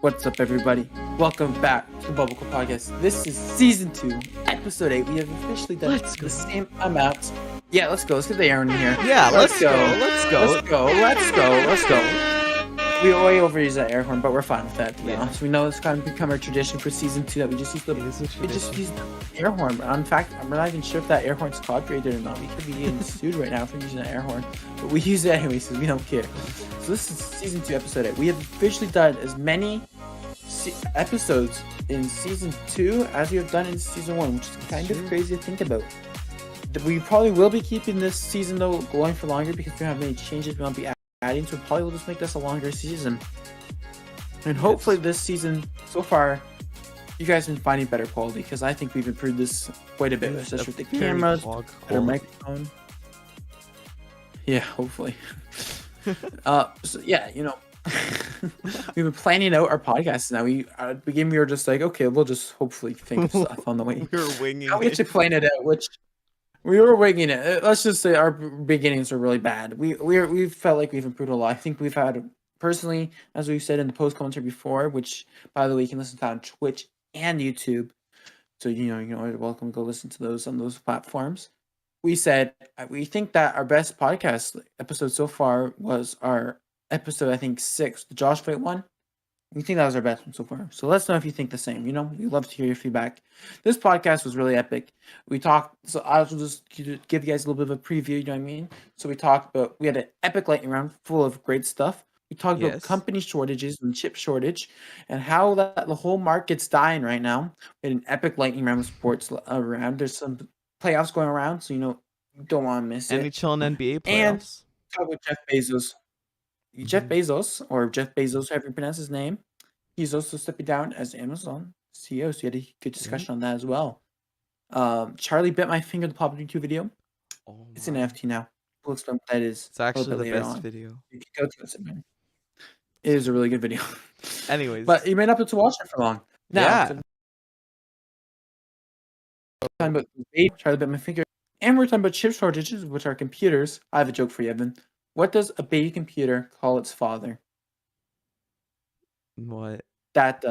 What's up, everybody? Welcome back to the BBQ Podcast. This is Season 2, Episode 8. We have officially done the same amount. Yeah, let's go. Let's get the Aaron in here. Yeah, let's go. We way overuse that air horn, but we're fine with that, to be honest. We know it's kind of become our tradition for Season 2 that we just use the air horn. But in fact, I'm not even sure if that air horn's copyrighted or not. We could be getting sued right now for using that air horn. But we use it anyway, so we don't care. So this is Season 2, Episode 8. We have officially done as many episodes in Season 2 as we have done in Season 1, which is kind of crazy to think about. We probably will be keeping this season, though, going for longer because we don't have any changes we want to be adding, so probably we'll just make this a longer season. And hopefully this season, so far, you guys have been finding better quality, because I think we've improved this quite a bit, especially with the cameras, better microphone. Yeah, hopefully. So yeah, you know, we've been planning out our podcasts now. At the beginning we were just like, okay, we'll just hopefully think of stuff on the way. We were winging it. We actually planned it out, which we were winging it. Let's just say our beginnings were really bad. We felt like we've improved a lot. I think we've had, personally, as we've said in the post commentary before, which by the way you can listen to on Twitch and YouTube. So you're welcome to go listen to those on those platforms. We said we think that our best podcast episode so far was our episode, I think 6, the Josh Fight one. We think that was our best one so far. So let us know if you think the same. You know, we'd love to hear your feedback. This podcast was really epic. We talked, so I'll just give you guys a little bit of a preview, you know what I mean? So we talked about, we had an epic lightning round full of great stuff. We talked about company shortages and chip shortage and how the whole market's dying right now. We had an epic lightning round with sports around. There's some playoffs going around, so you don't want to miss it. NHL and NBA playoffs. And talk about Jeff Bezos. Jeff Bezos, or Jeff Bezos, however you pronounce his name, he's also stepping down as Amazon CEO, so we had a good discussion on that as well. Charlie bit my finger, the Pop 2 video. It's an NFT now. We'll explain what that is. It's actually the best video. You can go to it, man. It is a really good video. Anyways. But you may not be able to watch it for long. Now, talking about Charlie bit my finger, and we're talking about chip shortages, which are computers. I have a joke for you, Evan. What does a baby computer call its father? What? That,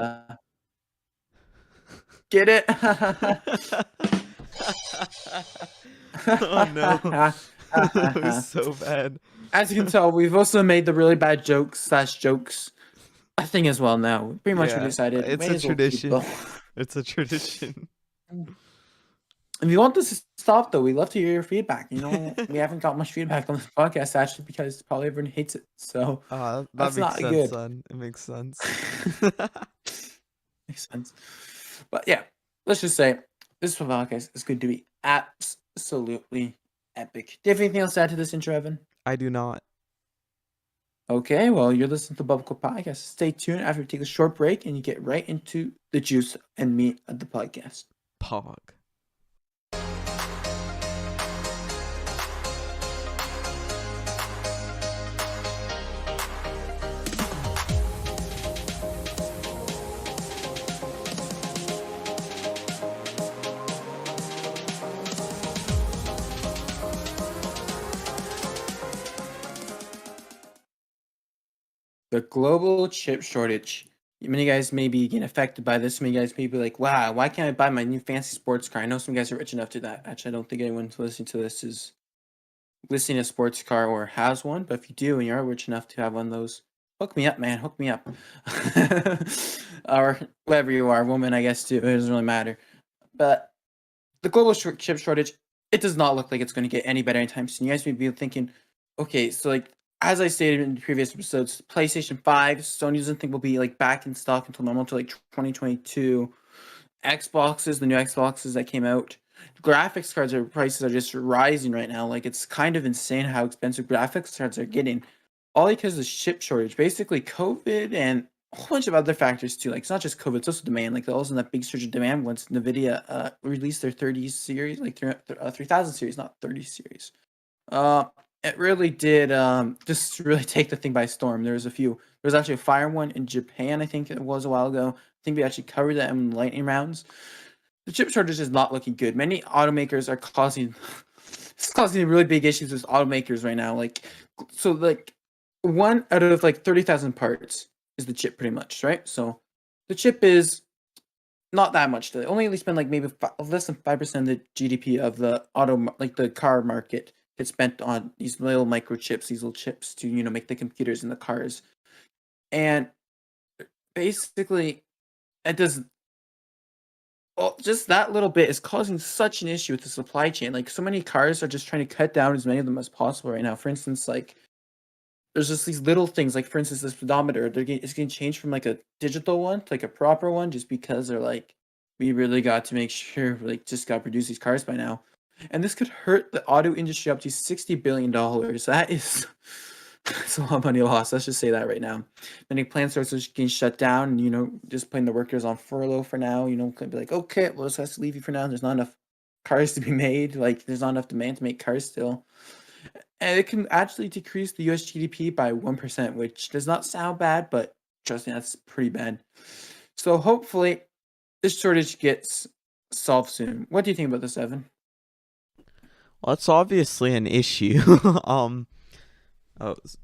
get it? Oh no. That was so bad. As you can tell, we've also made the really bad jokes a thing as well now. Pretty much we decided. It's a tradition. It's a tradition. If you want this to stop, though, we'd love to hear your feedback. You know, we haven't got much feedback on this podcast, actually, because probably everyone hates it. So that makes sense, son. It makes sense. Makes sense. But yeah, let's just say this podcast is going to be absolutely epic. Do you have anything else to add to this intro, Evan? I do not. Okay, well, you're listening to the BBQ Podcast. Stay tuned after we take a short break and you get right into the juice and meat of the podcast. Pog. The global chip shortage. Many guys may be getting affected by this. Many guys may be like, wow, why can't I buy my new fancy sports car? I know some guys are rich enough to that. Actually, I don't think anyone listening to this is listening to a sports car or has one. But if you do and you're rich enough to have one of those, hook me up, man. Hook me up. Or whoever you are, woman, I guess, too. It doesn't really matter. But the global chip shortage, it does not look like it's going to get any better anytime soon. You guys may be thinking, okay, so like as I stated in the previous episodes, PlayStation 5, Sony doesn't think will be like back in stock until normal until like 2022. Xboxes, the new Xboxes that came out, graphics cards prices are just rising right now. Like it's kind of insane how expensive graphics cards are getting, all because of the chip shortage. Basically, COVID and a whole bunch of other factors too. Like it's not just COVID, it's also demand. Like also that big surge of demand once Nvidia released their 30 series, like 3000 series, not 30 series. It really did just really take the thing by storm. There was actually a fire one in Japan, I think it was a while ago. I think we actually covered that in lightning rounds. The chip shortage is not looking good. Many automakers are causing really big issues with automakers right now. Like one out of like 30,000 parts is the chip, pretty much, right? So the chip is not that much. They only spend like maybe less than 5% of the GDP of the the car market gets spent on these little microchips, these little chips to make the computers in the cars, and basically it does. Well, just that little bit is causing such an issue with the supply chain. Like so many cars are just trying to cut down as many of them as possible right now. For instance, like there's just these little things, like for instance, this speedometer, it's getting changed from like a digital one to like a proper one, just because they're like, we really got to make sure, like, just got to produce these cars by now, and this could hurt the auto industry up to $60 billion. That is, it's a lot of money lost. Let's just say that right now. Many plants are just getting shut down, and just putting the workers on furlough for now. Could be like, okay, we'll just have to leave you for now. There's not enough cars to be made. Like, there's not enough demand to make cars still. And it can actually decrease the US GDP by 1%, which does not sound bad, but trust me, that's pretty bad. So hopefully this shortage gets solved soon. What do you think about this, Evan? Well, it's obviously an issue. Oh,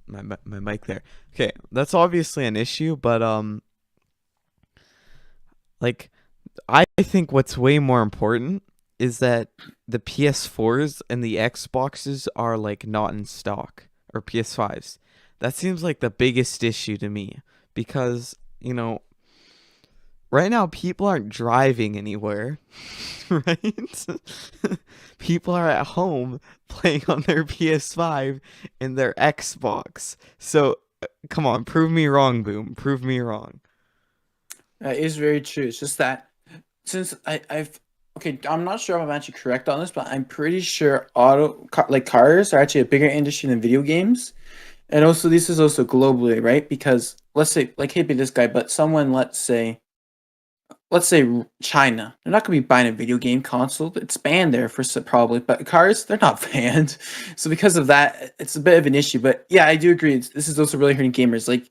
my mic there. Okay, that's obviously an issue, but like, I think what's way more important is that the PS4s and the Xboxes are like not in stock, or PS5s. That seems like the biggest issue to me, because right now people aren't driving anywhere, right? People are at home playing on their PS5 and their Xbox. So come on, prove me wrong, Boom. Prove me wrong. That is very true. It's just that since okay, I'm not sure if I'm actually correct on this, but I'm pretty sure cars are actually a bigger industry than video games. And also, this is also globally, right? Because let's say, like, hey, be this guy, but someone, let's say China, they're not going to be buying a video game console. It's banned there for probably, but cars, they're not banned. So because of that, it's a bit of an issue. But yeah, I do agree. This is also really hurting gamers. Like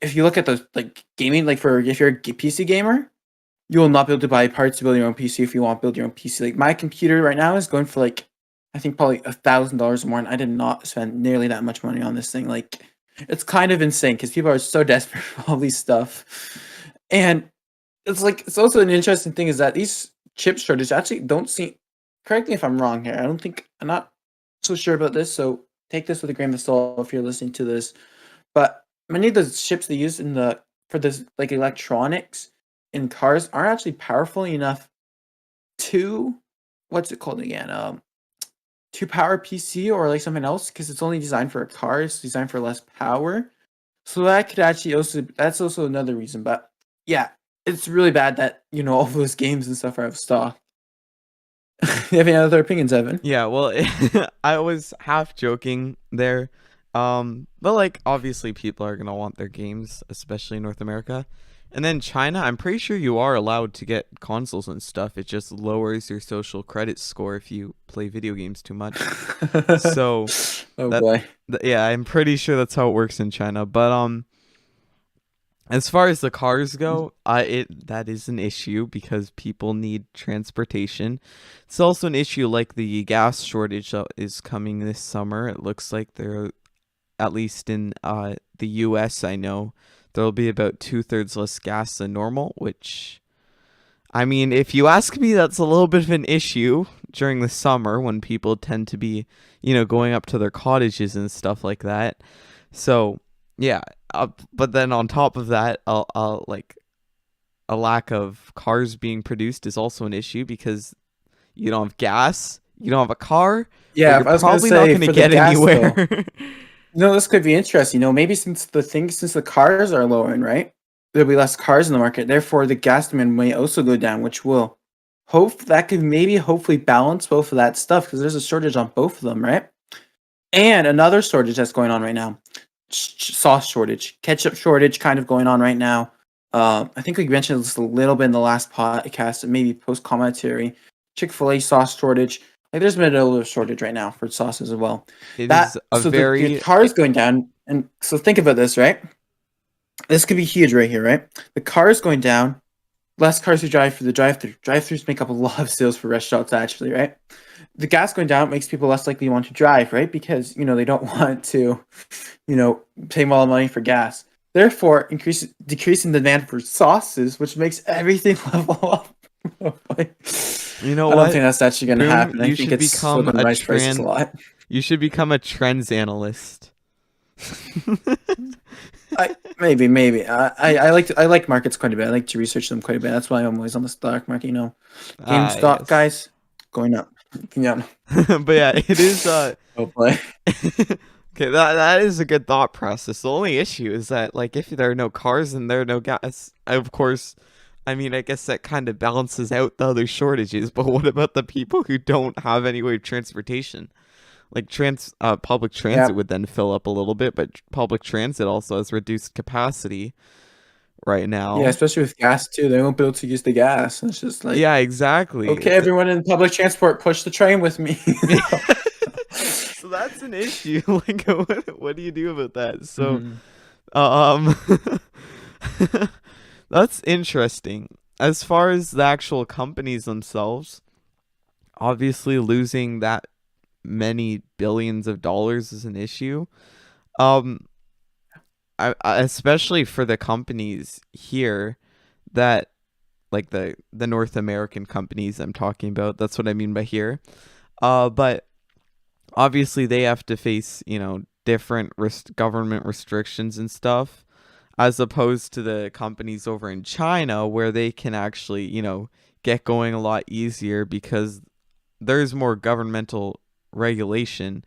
if you look at the gaming, like if you're a PC gamer, you will not be able to buy parts to build your own PC if you want to build your own PC. Like my computer right now is going for like, I think probably $1,000 more, and I did not spend nearly that much money on this thing. Like, it's kind of insane because people are so desperate for all these stuff, and it's also an interesting thing is that these chip shortages actually don't seem. Correct me if I'm wrong here. I'm not so sure about this. So take this with a grain of salt if you're listening to this. But many of the chips they use for this like electronics in cars aren't actually powerful enough to what's it called again? To power PC or like something else, because it's only designed for a car. It's designed for less power. So that could actually that's also another reason. But yeah, it's really bad that all those games and stuff are out of stock. You have any other opinions, Evan? Yeah, well, I was half joking there. But like obviously people are gonna want their games, especially in North America. And then China, I'm pretty sure you are allowed to get consoles and stuff. It just lowers your social credit score if you play video games too much. So, boy. Yeah, I'm pretty sure that's how it works in China. But as far as the cars go, that is an issue because people need transportation. It's also an issue like the gas shortage that is coming this summer. It looks like they're, at least in the US, I know, there'll be about 2/3 less gas than normal, which, I mean, if you ask me, that's a little bit of an issue during the summer when people tend to be, going up to their cottages and stuff like that. So, yeah, but then on top of that, I'll a lack of cars being produced is also an issue because you don't have gas, you don't have a car, but Yeah, you're I was gonna probably not say going to for the get gas though. anywhere. This could be interesting. Maybe since the cars are lowering, right? There'll be less cars in the market. Therefore, the gas demand may also go down, which will hopefully balance both of that stuff because there's a shortage on both of them, right? And another shortage that's going on right now, sauce shortage, ketchup shortage, kind of going on right now. I think we mentioned this a little bit in the last podcast, and maybe post commentary. Chick-fil-A sauce shortage. Like, there's been a little shortage right now for sauces as well. It is a So the very car is going down, and so think about this, right? This could be huge right here, right? The car is going down. Less cars who drive through the drive-through. Drive-throughs make up a lot of sales for restaurants, actually, right? The gas going down makes people less likely to want to drive, right? Because they don't want to, pay more money for gas. Therefore, decreasing the demand for sauces, which makes everything level up. You know I don't what? think that's actually going to Boom, happen. I think it's still going to rise prices a lot. You should become a trends analyst. Maybe. I like markets quite a bit. I like to research them quite a bit. That's why I'm always on the stock market. GameStop Yes. guys going up. Yeah. But yeah, it is Oh boy. okay, that is a good thought process. The only issue is that, like, if there are no cars and there are no gas, of course, I mean, I guess that kind of balances out the other shortages. But what about the people who don't have any way of transportation? Like, public transit would then fill up a little bit, but public transit also has reduced capacity right now. Yeah, especially with gas too. They won't be able to use the gas. It's just like, yeah, exactly. Okay, everyone in public transport, push the train with me. So that's an issue. Like, what do you do about that? So, that's interesting. As far as the actual companies themselves, obviously losing that many billions of dollars is an issue. I especially for the companies here that, like, the North American companies I'm talking about. That's what I mean by here. But obviously they have to face, different government restrictions and stuff, as opposed to the companies over in China where they can actually, get going a lot easier because there's more governmental regulation,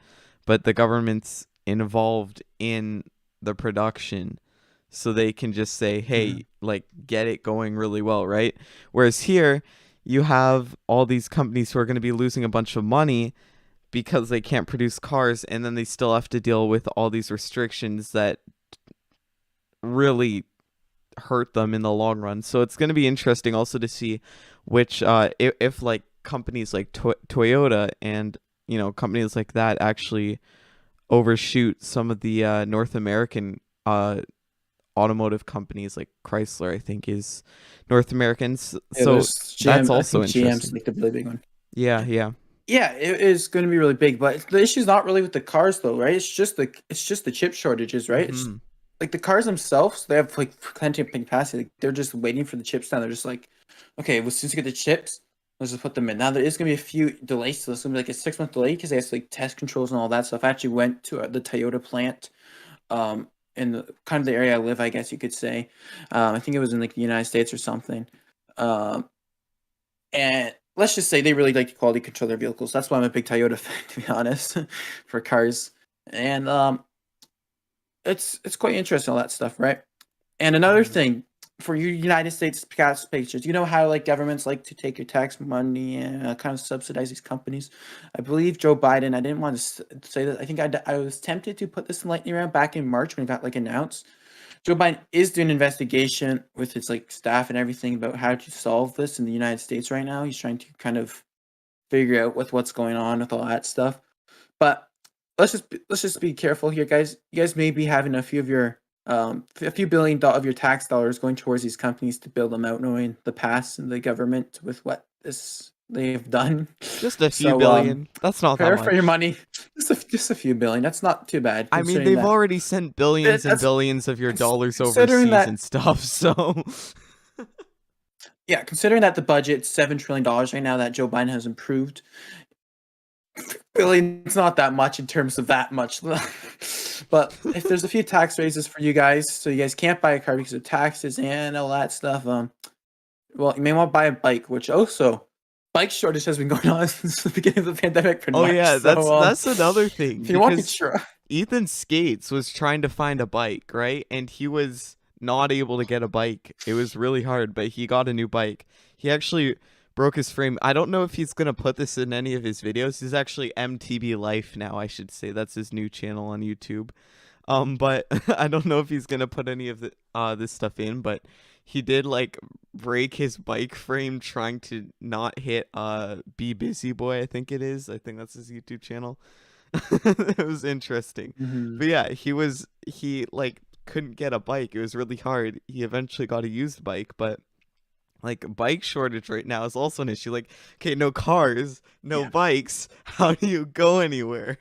but the government's involved in the production, so they can just say, hey, like, get it going really well, right? Whereas here you have all these companies who are going to be losing a bunch of money because they can't produce cars, and then they still have to deal with all these restrictions that really hurt them in the long run. So it's going to be interesting also to see which if like companies like Toyota and companies like that actually overshoot some of the North American automotive companies. Like Chrysler, I think, is North American. So that's also interesting. GM's like the really big one. Yeah. Yeah, it is going to be really big, but the issue is not really with the cars though, right? It's just the chip shortages, right? It's like the cars themselves, they have like plenty of capacity. Like, they're just waiting for the chips now. They're just like, okay, well, as soon as you get the chips, let's just put them in. Now there is going to be a few delays, so it's going to be like a 6-month delay because they have to like test controls and all that stuff. I actually went to the Toyota plant, in the kind of the area I live, I guess you could say. I think it was in like the United States or something. And let's just say they really like to quality control their vehicles. That's why I'm a big Toyota fan, to be honest, for cars. And it's quite interesting, all that stuff, right? And another thing for you United States taxpayers, you know how like governments like to take your tax money and kind of subsidize these companies. I believe Joe Biden. I didn't want to say that. I think I was tempted to put this in lightning round back in March when it got like announced. Joe Biden is doing an investigation with his like staff and everything about how to solve this in the United States right now. He's trying to kind of figure out what's going on with all that stuff. But let's just be careful here, guys. You guys may be having a few of your a few billion of your tax dollars going towards these companies to build them out, knowing the past and the government with what they've done. Just a few billion. That's not that much. For your money. Just a few billion. That's not too bad. I mean, they've already sent billions and billions of your dollars overseas and stuff, so... Yeah, considering that the budget's $7 trillion right now that Joe Biden has improved, billion's not that much in terms of that much. But if there's a few tax raises for you guys, so you guys can't buy a car because of taxes and all that stuff, well, you may want to buy a bike, which also bike shortage has been going on since the beginning of the pandemic, pretty Oh much. yeah, So that's another thing if you want to because try, Ethan Skates was trying to find a bike, right? And he was not able to get a bike. It was really hard, but he got a new bike. He actually broke his frame. I don't know if he's going to put this in any of his videos. He's actually MTB Life now, I should say. That's his new channel on YouTube. But I don't know if he's going to put any of the this stuff in, but he did like break his bike frame trying to not hit Be Busy Boy, I think it is. I think that's his YouTube channel. It was interesting. Mhm. But yeah, he like couldn't get a bike. It was really hard. He eventually got a used bike, but like bike shortage right now is also an issue. Like, okay, no cars, no Yeah. bikes. How do you go anywhere?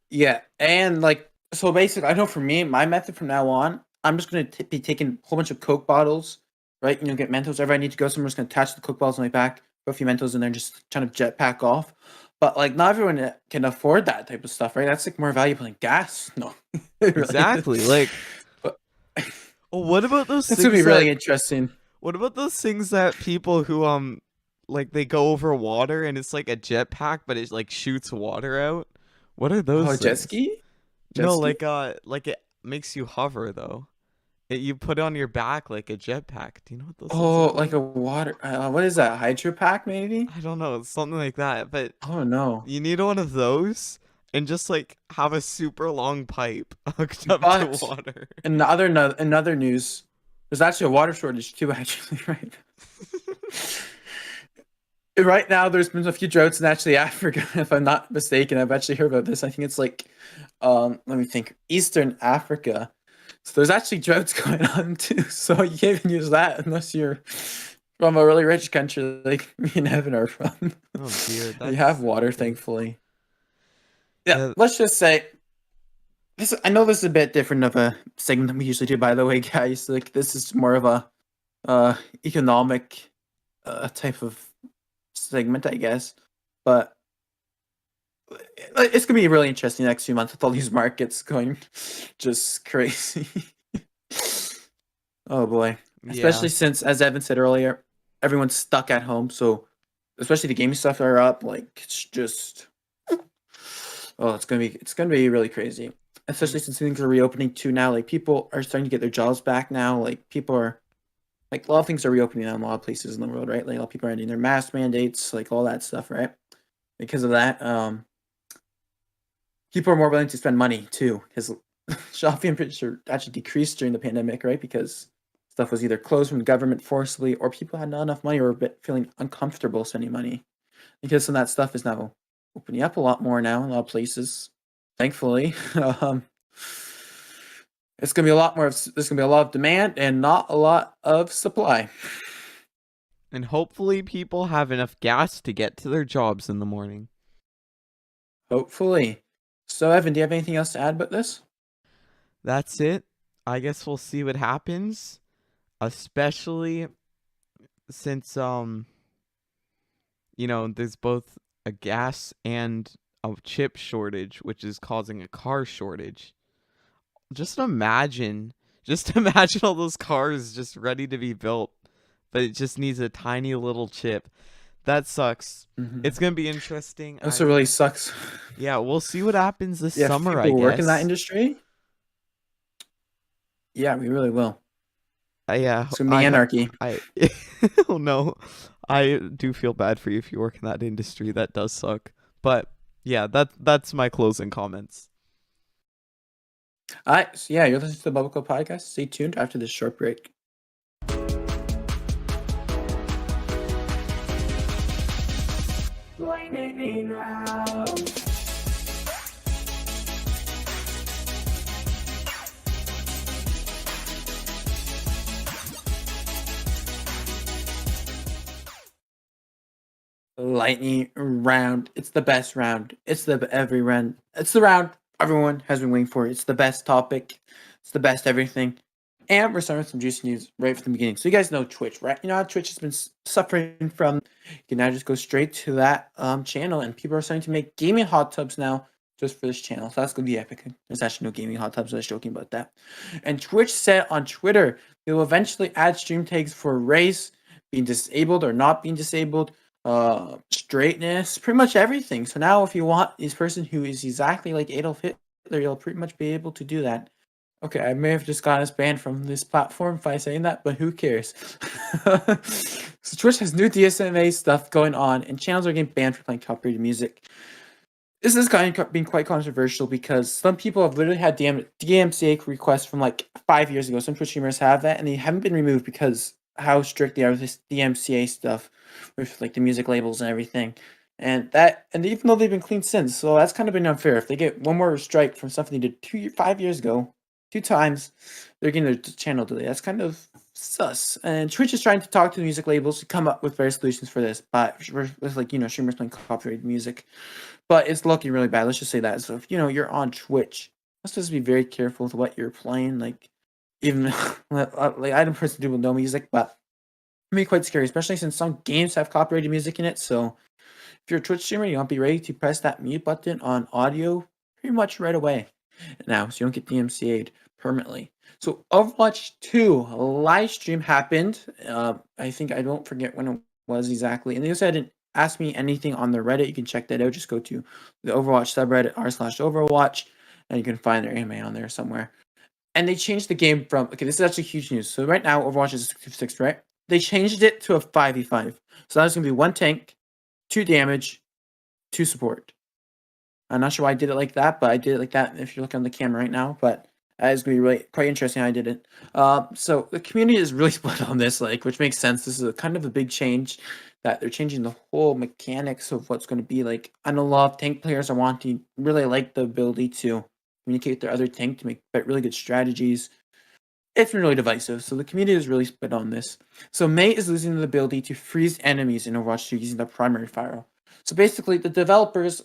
Yeah, and like so basically, I know for me, my method from now on, I'm just gonna be taking a whole bunch of Coke bottles, right? Get Mentos. Wherever I need to go, so I'm just gonna attach the Coke bottles on my back, put a few Mentos in there, and just kind of jetpack off. But like, not everyone can afford that type of stuff, right? That's like more valuable than gas. No, it really is. Exactly. Like, But oh, what about those it's gonna be things really that interesting. what about those things that people who like they go over water and it's like a jetpack but it like shoots water out? What are Oh, those a jet things? ski? Jet No, ski? like it makes you hover though. You put it on your back like a jetpack. Do you know what those things are Oh, like called? a water. What is that? Hydro pack, maybe? I don't know, it's something like that. But Oh no. you need one of those and just like have a super long pipe hooked up to But water. in other news, there's actually a water shortage too. Actually, right. Right now, there's been a few droughts in actually Africa, if I'm not mistaken. I've actually heard about this. I think it's like, let me think, Eastern Africa. So there's actually droughts going on too. So you can't even use that unless you're from a really rich country like me and Evan are from. Oh dear, We have that's water, okay. thankfully. Yeah, Yeah, let's just say this. I know this is a bit different of a segment than we usually do. By the way, guys, like this is more of a economic type of segment, I guess. But it's gonna be really interesting next few months with all these markets going just crazy. Oh boy. yeah. Especially since, as Evan said earlier, everyone's stuck at home. So especially the gaming stuff are up. Like it's just it's gonna be really crazy. Mm, Especially since things are reopening too now. Like people are starting to get their jobs back now. Like people are like a lot of things are reopening now in a lot of places in the world, right? Like a lot of people are ending their mask mandates, like all that stuff, right? Because of that, people are more willing to spend money too. Because shopping, I'm pretty sure, actually decreased during the pandemic, right? Because stuff was either closed from the government forcibly, or people had not enough money, or were a bit feeling uncomfortable spending money. Because some of that stuff is now opening up a lot more now in a lot of places. Thankfully, it's gonna be a lot more. There's gonna be a lot of demand and not a lot of supply. and hopefully people have enough gas to get to their jobs in the morning. Hopefully. So, Evan, do you have anything else to add about this? That's it. I guess we'll see what happens, especially since there's both a gas and a chip shortage, which is causing a car shortage. Just imagine, just imagine all those cars just ready to be built, but it just needs a tiny little chip. That sucks. Mm-hmm. It's gonna be interesting. Also, really sucks. Yeah, we'll see what happens this Yeah, if summer, I people who work in that guess. industry, yeah, we really will. Yeah, It's gonna be anarchy. I oh no, I do feel bad for you if you work in that industry. That does suck. But yeah, that's my closing comments. All right, so yeah, you're listening to the BBQ Podcast. Stay tuned after this short break. Lightning round. Lightning round. It's the best round. It's the every round. It's the round everyone has been waiting for. It's the best topic. It's the best everything. And we're starting with some juicy news right from the beginning. So you guys know Twitch, right? You know how Twitch has been suffering from. You can now just go straight to that channel, and people are starting to make gaming hot tubs now just for this channel. So that's gonna be epic. There's actually no gaming hot tubs. I was joking about that. And Twitch said on Twitter they will eventually add stream tags for race, being disabled or not being disabled, straightness, pretty much everything. So now if you want this person who is exactly like Adolf Hitler, you'll pretty much be able to do that. Okay, I may have just gotten us banned from this platform by saying that, but who cares? So Twitch has new DSMA stuff going on, and channels are getting banned for playing copyrighted music. This is kind of being quite controversial because some people have literally had DMCA requests from like 5 years ago. Some Twitch streamers have that, and they haven't been removed because how strict they are with this DMCA stuff, with like the music labels and everything. And even though they've been clean since, so that's kind of been unfair. If they get one more strike from something they did 5 years ago, 2 times, they're getting their channel delayed. That's kind of sus. And Twitch is trying to talk to the music labels to come up with better solutions for this, but with like streamers playing copyrighted music. But it's looking really bad. Let's just say that. So if you're on Twitch, let's just be very careful with what you're playing. Like even like I don't personally do with no music, but it can be quite scary, especially since some games have copyrighted music in it. So if you're a Twitch streamer, you want to be ready to press that mute button on audio pretty much right away now, so you don't get DMCA'd permanently. So Overwatch 2 live stream happened. I think I don't forget when it was exactly. And they also didn't ask me anything on the Reddit. You can check that out. Just go to the Overwatch subreddit r/Overwatch, and you can find their AMA on there somewhere. And they changed the game from this is actually huge news. So right now Overwatch is 6, right? They changed it to a 5v5. So that's gonna be 1 tank, 2 damage, 2 support. I'm not sure why I did it like that, but I did it like that if you look on the camera right now. But it's going to be really quite interesting how I did it. So the community is really split on this, which makes sense. This is kind of a big change that they're changing the whole mechanics of what's going to be like. I know a lot of tank players are really like the ability to communicate with their other tank to make really good strategies. It's been really divisive, so the community is really split on this. So Mei is losing the ability to freeze enemies in Overwatch 2 using the primary fire. So basically, the developers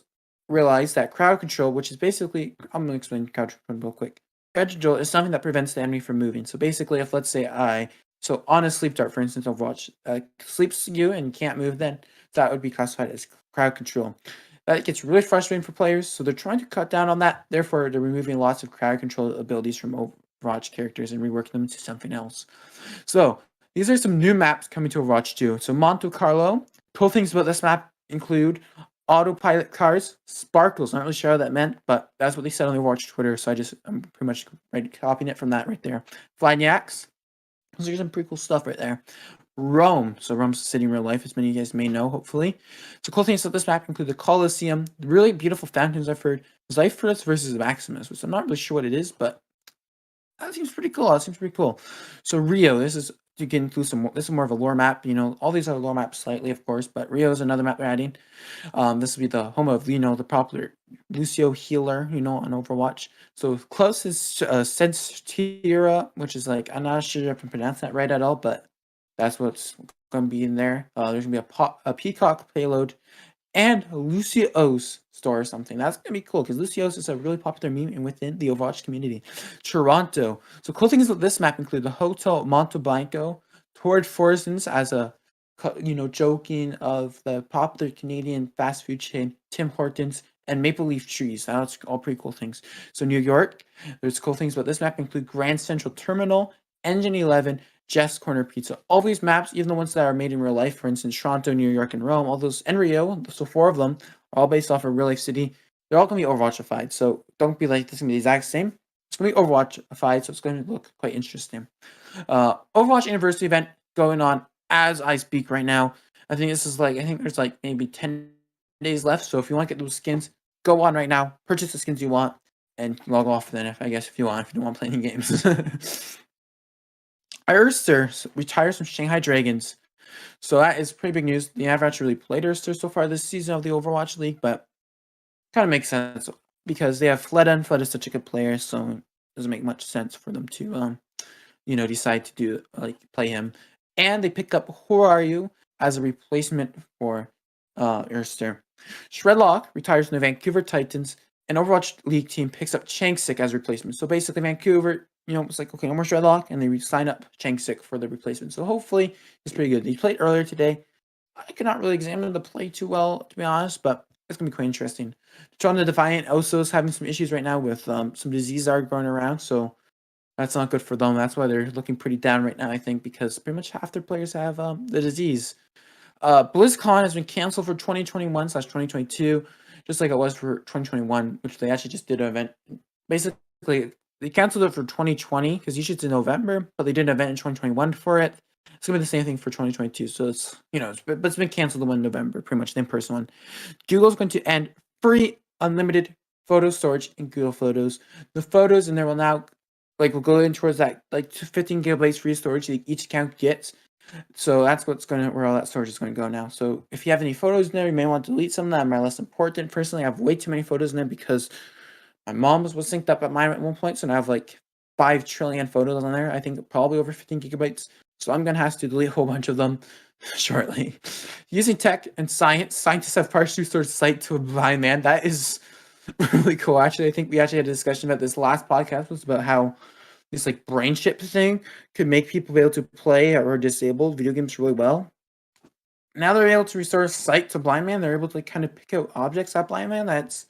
realize that crowd control, which is basically, I'm going to explain crowd control real quick. Crowd control is something that prevents the enemy from moving. So basically, if let's say on a sleep dart, for instance, Overwatch, sleeps you and can't move, then that would be classified as crowd control. That gets really frustrating for players, so they're trying to cut down on that. Therefore, they're removing lots of crowd control abilities from Overwatch characters and reworking them into something else. So these are some new maps coming to Overwatch 2. So Monte Carlo. Cool things about this map include autopilot cars, sparkles. Not really sure how that meant, but that's what they said on the Overwatch Twitter. So I'm pretty much copying it from that right there. Flying yaks. Those are some pretty cool stuff right there. Rome. So Rome's a city in real life, as many of you guys may know, hopefully. So cool things about this map include the Colosseum, the really beautiful fountains I've heard, Zyphorus versus Maximus, which I'm not really sure what it is, but that seems pretty cool. So Rio, this is you can include this is more of a lore map. All these are lore maps slightly, of course, but Rio is another map they're adding. This will be the home of the popular Lucio healer, on Overwatch. So close is Sensatira, which is I'm not sure if I can pronounce that right at all, but that's what's going to be in there. There's going to be a peacock payload and Lucios store or something. That's going to be cool because Lucios is a really popular meme within the Overwatch community. Toronto. So cool things with this map include the Hotel Monteblanco, Torrid Fortins as a, joking of the popular Canadian fast food chain Tim Hortons, and Maple Leaf Trees. That's all pretty cool things. So New York, there's cool things about this map include Grand Central Terminal, Engine 11, Jeff's Corner Pizza. All these maps, even the ones that are made in real life, for instance, Toronto, New York, and Rome, all those, and Rio, so 4 of them are all based off a real life city. They're all going to be Overwatchified, so don't be like, this is going to be the exact same. It's going to be Overwatchified, so it's going to look quite interesting. Overwatch Anniversary event going on as I speak right now. I think there's maybe 10 days left, so if you want to get those skins, go on right now, purchase the skins you want, and log off then, if you don't want to play any games. Erster retires from Shanghai Dragons. So that is pretty big news. They haven't actually really played Erster so far this season of the Overwatch League, but kind of makes sense because they have Fleda, and Fleda is such a good player, so it doesn't make much sense for them to decide to play him. And they pick up Who Are You as a replacement for Erster. Shredlock retires from the Vancouver Titans, and Overwatch League team picks up Changsik as replacement. So basically Vancouver, it's like, okay, no more Shredlock, and they sign up Changsik for the replacement. So hopefully it's pretty good. He played earlier today. I could not really examine the play too well, to be honest, but It's gonna be quite interesting. Toronto Defiant also is having some issues right now with some disease are going around, so that's not good for them. That's why they're looking pretty down right now, I think, because pretty much half their players have the disease. BlizzCon has been canceled for 2021/2022, just like it was for 2021, which they actually just did an event. Basically, they canceled it for 2020 because usually it's in November, but they did an event in 2021 for it. It's gonna be the same thing for 2022. So it's but it's been canceled the one in November, pretty much the in-person one. Google's going to end free unlimited photo storage in Google Photos. The photos in there will now will go in towards that 15 gigabytes free storage that each account gets. So that's where all that storage is going to go now. So if you have any photos in there, you may want to delete some of them. Are less important. Personally, I have way too many photos in there because my mom's was synced up at mine at one point, so now I have 5 trillion photos on there. I think probably over 15 gigabytes. So I'm gonna have to delete a whole bunch of them shortly. Using tech and science, scientists have partially restored sight to a blind man. That is really cool. Actually, I think we actually had a discussion about this last podcast was about how this brain chip thing could make people be able to play or disabled video games really well. Now they're able to restore sight to blind man. They're able to kind of pick out objects at blind man. That's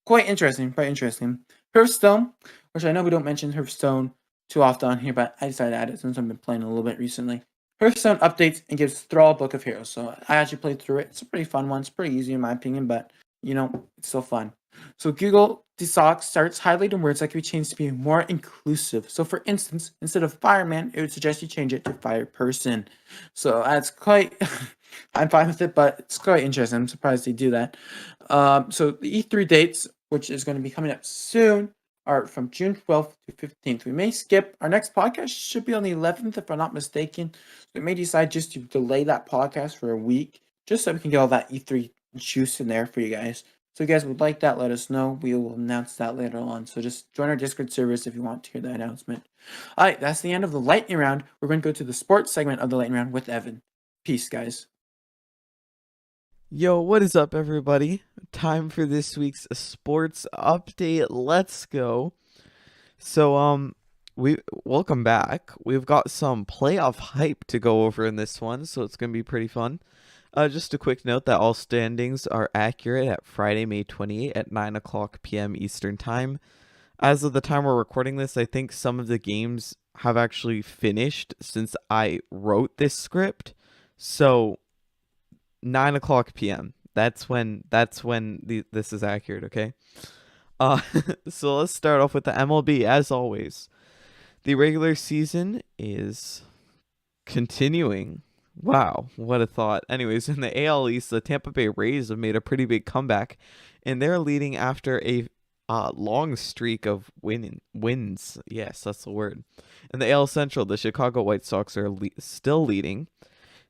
quite interesting. Quite interesting. Hearthstone, which I know we don't mention Hearthstone too often on here, but I decided to add it since I've been playing a little bit recently. Hearthstone updates and gives Thrall Book of Heroes. So I actually played through it. It's a pretty fun one. It's pretty easy in my opinion, but it's still fun. So Google Docs starts highlighting words that can be changed to be more inclusive. So for instance, instead of fireman, it would suggest you change it to fire person. So that's quite, I'm fine with it, but it's quite interesting. I'm surprised they do that. So the E3 dates, which is going to be coming up soon, are from June 12th to 15th. We may skip. Our next podcast should be on the 11th, if I'm not mistaken. So we may decide just to delay that podcast for a week, just so we can get all that E3 juice in there for you guys. So if you guys would like that, let us know. We will announce that later on. So just join our Discord service if you want to hear that announcement. All right, that's the end of the lightning round. We're going to go to the sports segment of the lightning round with Evan. Peace, guys. Yo, what is up, everybody? Time for this week's sports update. Let's go. So, we welcome back. We've got some playoff hype to go over in this one, so it's gonna be pretty fun. Just a quick note that all standings are accurate at Friday, May 28th at 9 o'clock p.m. Eastern Time. As of the time we're recording this, I think some of the games have actually finished since I wrote this script. So 9 o'clock p.m. That's when this is accurate, okay? So let's start off with the MLB, as always. The regular season is continuing. Wow, what a thought. Anyways, in the AL East, the Tampa Bay Rays have made a pretty big comeback, and they're leading after a long streak of wins. Yes, that's the word. In the AL Central, the Chicago White Sox are still leading.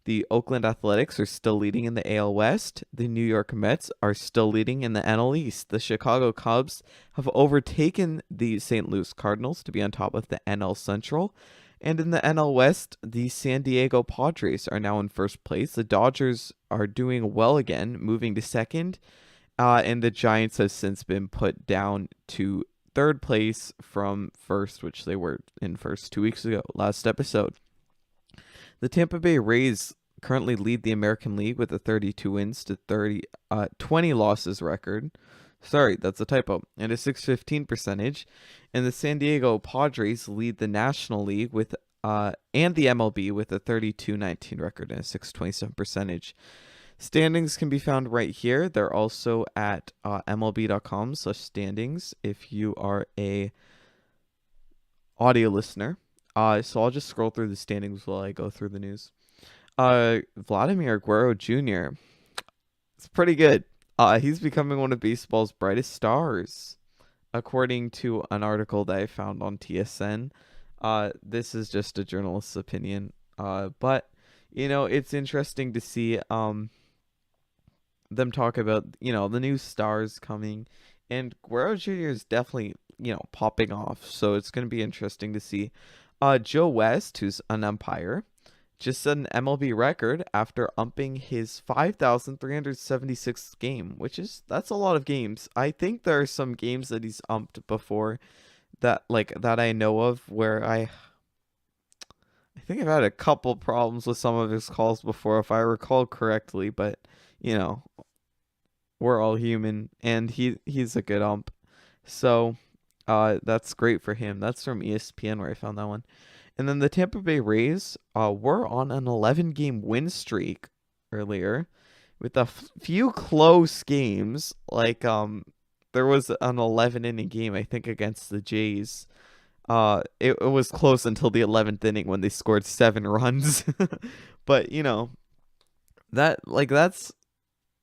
The Oakland Athletics are still leading in the AL West. The New York Mets are still leading in the NL East. The Chicago Cubs have overtaken the St. Louis Cardinals to be on top of the NL Central. And in the NL West, the San Diego Padres are now in first place. The Dodgers are doing well again, moving to second. And the Giants have since been put down to third place from first, which they were in first 2 weeks ago, last episode. The Tampa Bay Rays currently lead the American League with a 32 wins to 20 losses record. Sorry, that's a typo. And a 615 percentage. And the San Diego Padres lead the National League with and the MLB with a 32-19 record and a 627 percentage. Standings can be found right here. They're also at MLB.com/standings if you are a audio listener. So I'll just scroll through the standings while I go through the news. Vladimir Guerrero Jr. It's pretty good. He's becoming one of baseball's brightest stars, according to an article that I found on TSN. This is just a journalist's opinion. But it's interesting to see them talk about the new stars coming, and Guerrero Jr. is definitely popping off. So it's going to be interesting to see. Joe West, who's an umpire, just set an MLB record after umping his 5,376th game, that's a lot of games. I think there are some games that he's umped before that I know of where I think I've had a couple problems with some of his calls before, if I recall correctly, but We're all human, and he's a good ump. So, that's great for him. That's from ESPN where I found that one. And then the Tampa Bay Rays, were on an 11-game win streak earlier, with a few close games. Like there was an 11-inning game I think against the Jays. It was close until the 11th inning when they scored 7 runs. But that's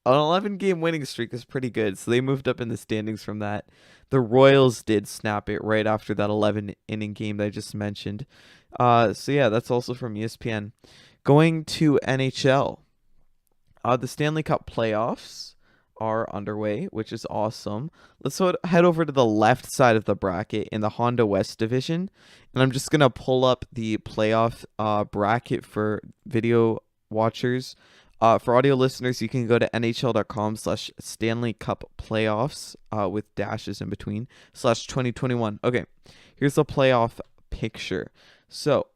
an 11-game winning streak is pretty good. So they moved up in the standings from that. The Royals did snap it right after that 11-inning game that I just mentioned. So yeah, that's also from ESPN. Going to NHL. The Stanley Cup playoffs are underway, which is awesome. Let's head over to the left side of the bracket in the Honda West division. And I'm just going to pull up the playoff bracket for video watchers. For audio listeners, you can go to nhl.com/Stanley Cup playoffs with dashes in between /2021. Okay, here's the playoff picture. So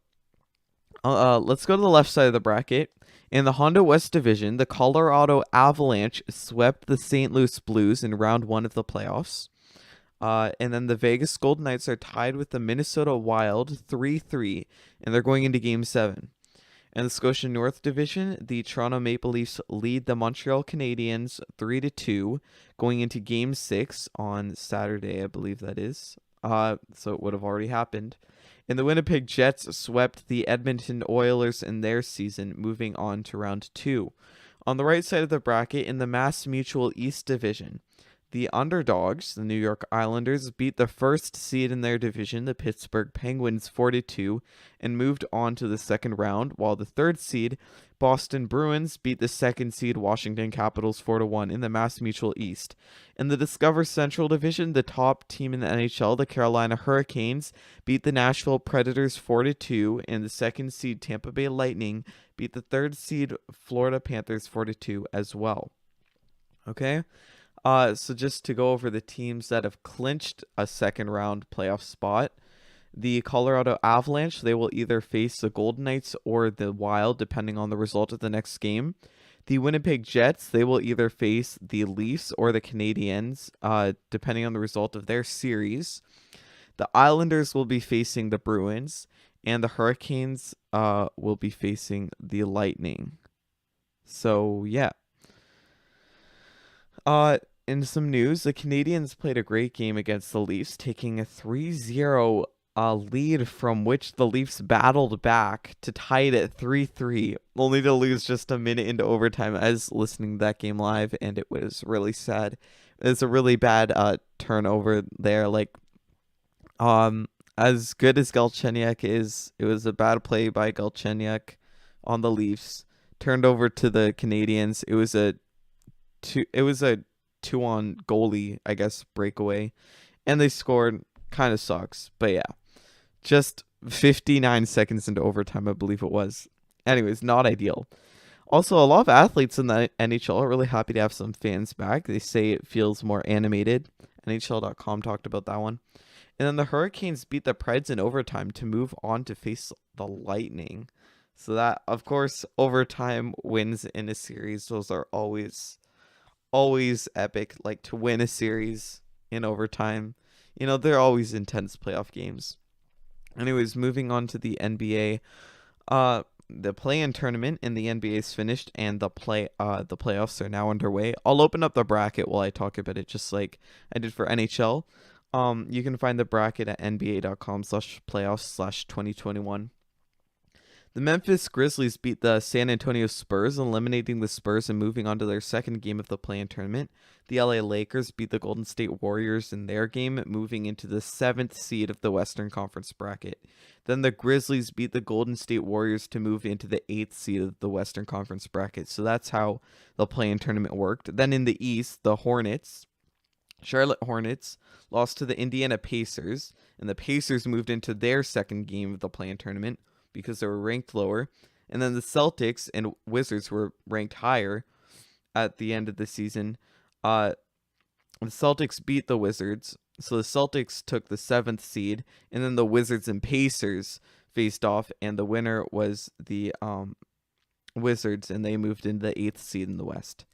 let's go to the left side of the bracket. In the Honda West Division, the Colorado Avalanche swept the St. Louis Blues in round 1 of the playoffs. And then the Vegas Golden Knights are tied with the Minnesota Wild 3-3, and they're going into Game 7. In the Scotia North Division, the Toronto Maple Leafs lead the Montreal Canadiens 3-2, going into Game 6 on Saturday, I believe that is. So it would have already happened. And the Winnipeg Jets swept the Edmonton Oilers in their season, moving on to round 2. On the right side of the bracket, in the Mass Mutual East Division, the underdogs, the New York Islanders, beat the first seed in their division, the Pittsburgh Penguins, 4-2, and moved on to the second round, while the third seed, Boston Bruins, beat the second seed Washington Capitals 4-1 in the Mass Mutual East. In the Discover Central Division, the top team in the NHL, the Carolina Hurricanes, beat the Nashville Predators 4-2, and the second seed Tampa Bay Lightning beat the third seed Florida Panthers 4-2 as well. Okay? So just to go over the teams that have clinched a second round playoff spot, the Colorado Avalanche, they will either face the Golden Knights or the Wild, depending on the result of the next game. The Winnipeg Jets, they will either face the Leafs or the Canadiens, depending on the result of their series. The Islanders will be facing the Bruins, and the Hurricanes will be facing the Lightning. So, yeah. In some news, the Canadiens played a great game against the Leafs, taking a 3-0 lead from which the Leafs battled back to tie it at 3-3, only to lose just a minute into overtime. I was listening to that game live, and it was really sad. It was a really bad turnover there. As good as Galchenyuk is, it was a bad play by Galchenyuk on the Leafs. Turned over to the Canadiens. It was a 2-on goalie, I guess, breakaway, and they scored. Kind of sucks, but yeah, just 59 seconds into overtime, I believe it was. Anyways, not ideal. Also, a lot of athletes in the NHL are really happy to have some fans back. They say it feels more animated. NHL.com talked about that one. And then the Hurricanes beat the Preds in overtime to move on to face the Lightning. So that, of course, overtime wins in a series. Those are always epic. Like, to win a series in overtime, they're always intense playoff games. Anyways, moving on to the NBA. The play-in tournament in the NBA is finished, and the playoffs are now underway. I'll open up the bracket while I talk about it, just like I did for NHL. You can find the bracket at nba.com/playoffs/2021. The Memphis Grizzlies beat the San Antonio Spurs, eliminating the Spurs and moving on to their second game of the play-in tournament. The LA Lakers beat the Golden State Warriors in their game, moving into the 7th seed of the Western Conference bracket. Then the Grizzlies beat the Golden State Warriors to move into the 8th seed of the Western Conference bracket. So that's how the play-in tournament worked. Then in the East, the Charlotte Hornets lost to the Indiana Pacers, and the Pacers moved into their second game of the play-in tournament because they were ranked lower. And then the Celtics and Wizards were ranked higher at the end of the season. The Celtics beat the Wizards, so the Celtics took the 7th seed, and then the Wizards and Pacers faced off, and the winner was the Wizards, and they moved into the 8th seed in the West.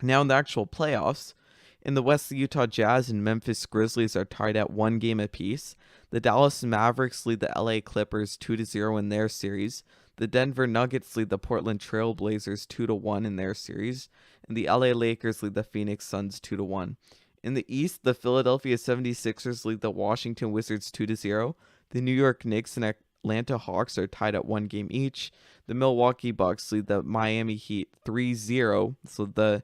Now in the actual playoffs, in the West, the Utah Jazz and Memphis Grizzlies are tied at 1 game apiece. The Dallas Mavericks lead the LA Clippers 2-0 in their series. The Denver Nuggets lead the Portland Trail Blazers 2-1 in their series, and the LA Lakers lead the Phoenix Suns 2-1. In the East, the Philadelphia 76ers lead the Washington Wizards 2-0. The New York Knicks and Atlanta Hawks are tied at 1 game each. The Milwaukee Bucks lead the Miami Heat 3-0, so the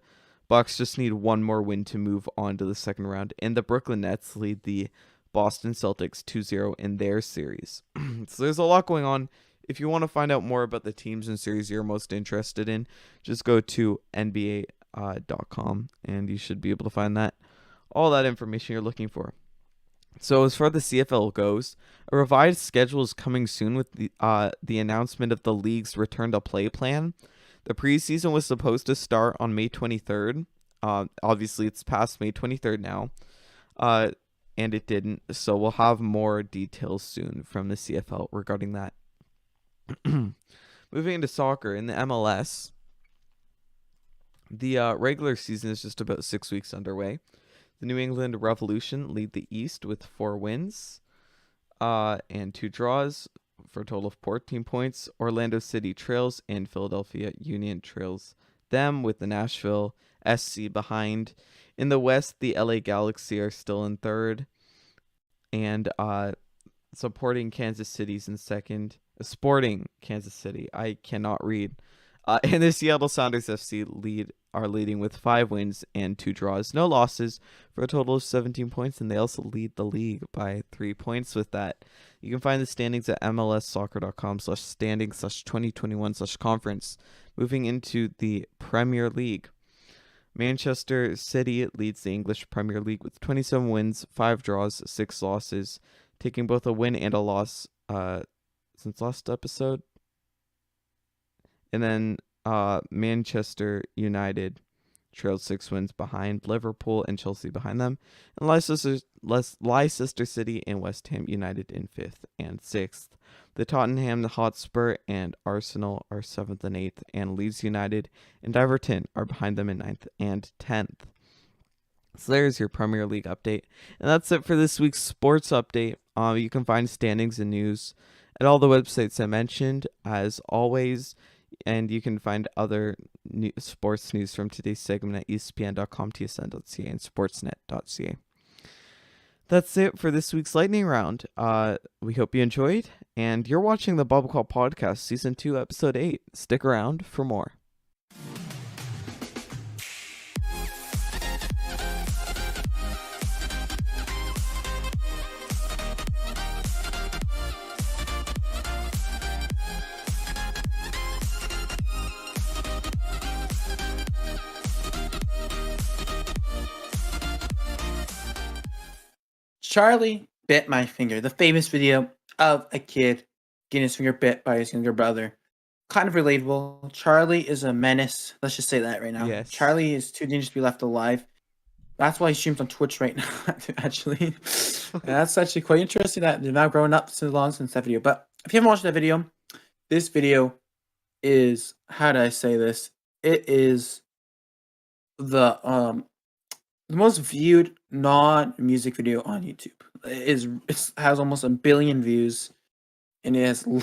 Bucks just need one more win to move on to the second round. And the Brooklyn Nets lead the Boston Celtics 2-0 in their series. So there's a lot going on. If you want to find out more about the teams and series you're most interested in, just go to NBA.com and you should be able to find all that information you're looking for. So as far as the CFL goes, a revised schedule is coming soon with the announcement of the league's return to play plan. The preseason was supposed to start on May 23rd. Obviously, it's past May 23rd now, and it didn't. So we'll have more details soon from the CFL regarding that. Moving into soccer, in the MLS, the regular season is just about 6 weeks underway. The New England Revolution lead the East with 4 wins and 2 draws for a total of 14 points. Orlando City trails and Philadelphia Union trails them with the Nashville SC behind. In the West, the LA Galaxy are still in third and supporting Kansas City's in second. Sporting Kansas City, I cannot read. And the Seattle Sounders FC are leading with 5 wins and 2 draws, no losses, for a total of 17 points, and they also lead the league by 3 points with that. You can find the standings at mlssoccer.com/standings/2021/conference. Moving into the Premier League, Manchester City leads the English Premier League with 27 wins, 5 draws, 6 losses, taking both a win and a loss since last episode. And then Manchester United trailed 6 wins behind Liverpool and Chelsea behind them. And Leicester City and West Ham United in 5th and 6th. The Tottenham Hotspur and Arsenal are 7th and 8th. And Leeds United and Everton are behind them in 9th and 10th. So there's your Premier League update. And that's it for this week's sports update. You can find standings and news at all the websites I mentioned, as always. And you can find other sports news from today's segment at espn.com, tsn.ca, and sportsnet.ca. That's it for this week's lightning round. We hope you enjoyed, and you're watching the BBQ Podcast, Season 2, Episode 8. Stick around for more. Charlie bit my finger. The famous video of a kid getting his finger bit by his younger brother. Kind of relatable. Charlie is a menace. Let's just say that right now. Yes. Charlie is too dangerous to be left alive. That's why he streams on Twitch right now, actually. And that's actually quite interesting that they're now growing up so long since that video. But if you haven't watched that video, this video is, how do I say this? It is the most viewed non-music video on YouTube. It has almost 1 billion views, and it's a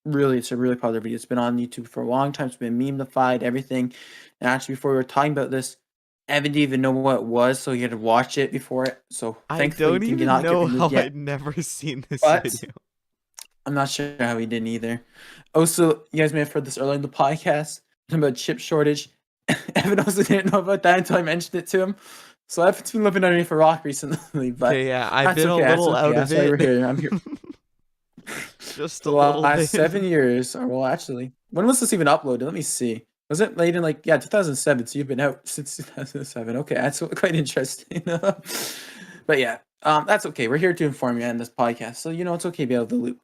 really popular video. It's been on YouTube for a long time. It's been memeified, everything. And actually, before we were talking about this, Evan didn't even know what it was, so he had to watch it before it. So I thankfully, don't he did even not get know removed how yet. I'd never seen this But video. I'm not sure how he didn't either. Also, you guys may have heard this earlier in the podcast about chip shortage. Evan also didn't know about that until I mentioned it to him. So I've been living underneath a rock recently. But Okay, yeah, I've been okay, a little out that's of why it. we're here. I'm here. Just The a little last bit. 7 years, or well, actually, when was this even uploaded? Let me see. Was it late in 2007? So you've been out since 2007. Okay, that's quite interesting. But yeah, that's okay. We're here to inform you in this podcast, so it's okay to be out of the loop.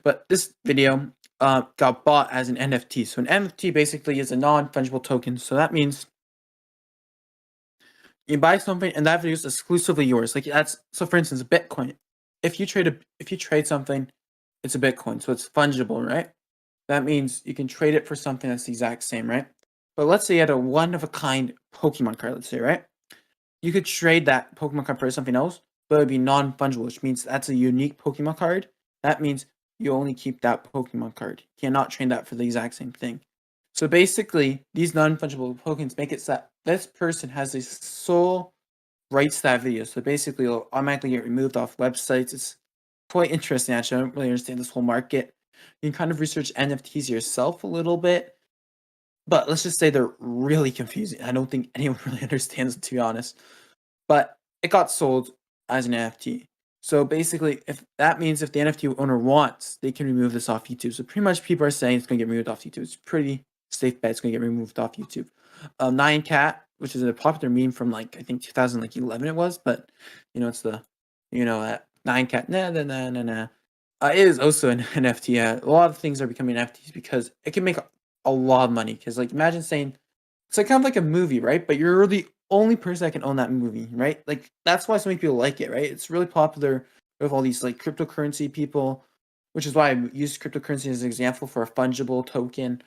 But this video got bought as an NFT. So an NFT basically is a non-fungible token. So that means you buy something and that video is exclusively yours. So for instance, Bitcoin. If you trade something, it's a Bitcoin, so it's fungible, right? That means you can trade it for something that's the exact same, right? But let's say you had a one of a kind Pokemon card, let's say, right? You could trade that Pokemon card for something else, but it would be non-fungible, which means that's a unique Pokemon card. That means you only keep that Pokemon card. You cannot trade that for the exact same thing. So basically, these non-fungible Pokemons make it so that this person has the sole rights to that video. So basically, it'll automatically get removed off websites. It's quite interesting, actually. I don't really understand this whole market. You can kind of research NFTs yourself a little bit, but let's just say they're really confusing. I don't think anyone really understands it, to be honest. But it got sold as an NFT. So basically, if that means if the NFT owner wants, they can remove this off YouTube. So pretty much people are saying it's going to get removed off YouTube. It's pretty safe bet it's going to get removed off YouTube. Nine Cat, which is a popular meme from like I think 2011 it was, but it's the Nine Cat nah. It is also an NFT. A lot of things are becoming NFTs because it can make a lot of money. Because like imagine saying it's like kind of like a movie, right? But you're the only person that can own that movie, right? Like that's why so many people like it, right? It's really popular with all these like cryptocurrency people, which is why I use cryptocurrency as an example for a fungible token.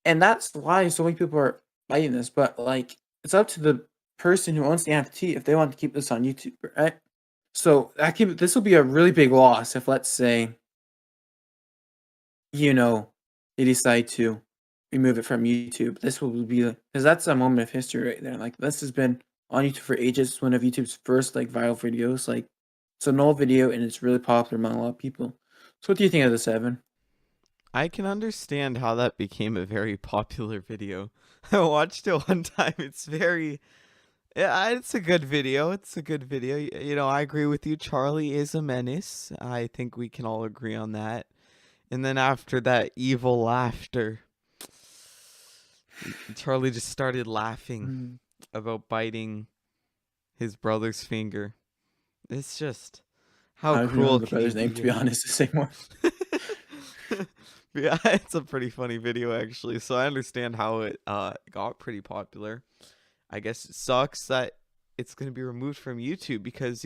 And that's why so many people are buying this. But like it's up to the person who owns the NFT if they want to keep this on YouTube, right? So this will be a really big loss if let's say, they decide to remove it from YouTube. This will be because that's a moment of history right there. Like this has been on YouTube for ages. It's one of YouTube's first like viral videos. Like it's an old video and it's really popular among a lot of people. So what do you think of this, Evan? I can understand how that became a very popular video. I watched it one time. It's a good video. It's a good video. I agree with you. Charlie is a menace. I think we can all agree on that. And then after that evil laughter, Charlie just started laughing about biting his brother's finger. It's just I how don't even know cruel the can you brother's name, to be honest, to say more. Yeah, it's a pretty funny video actually. So I understand how it got pretty popular. I guess it sucks that it's going to be removed from YouTube because,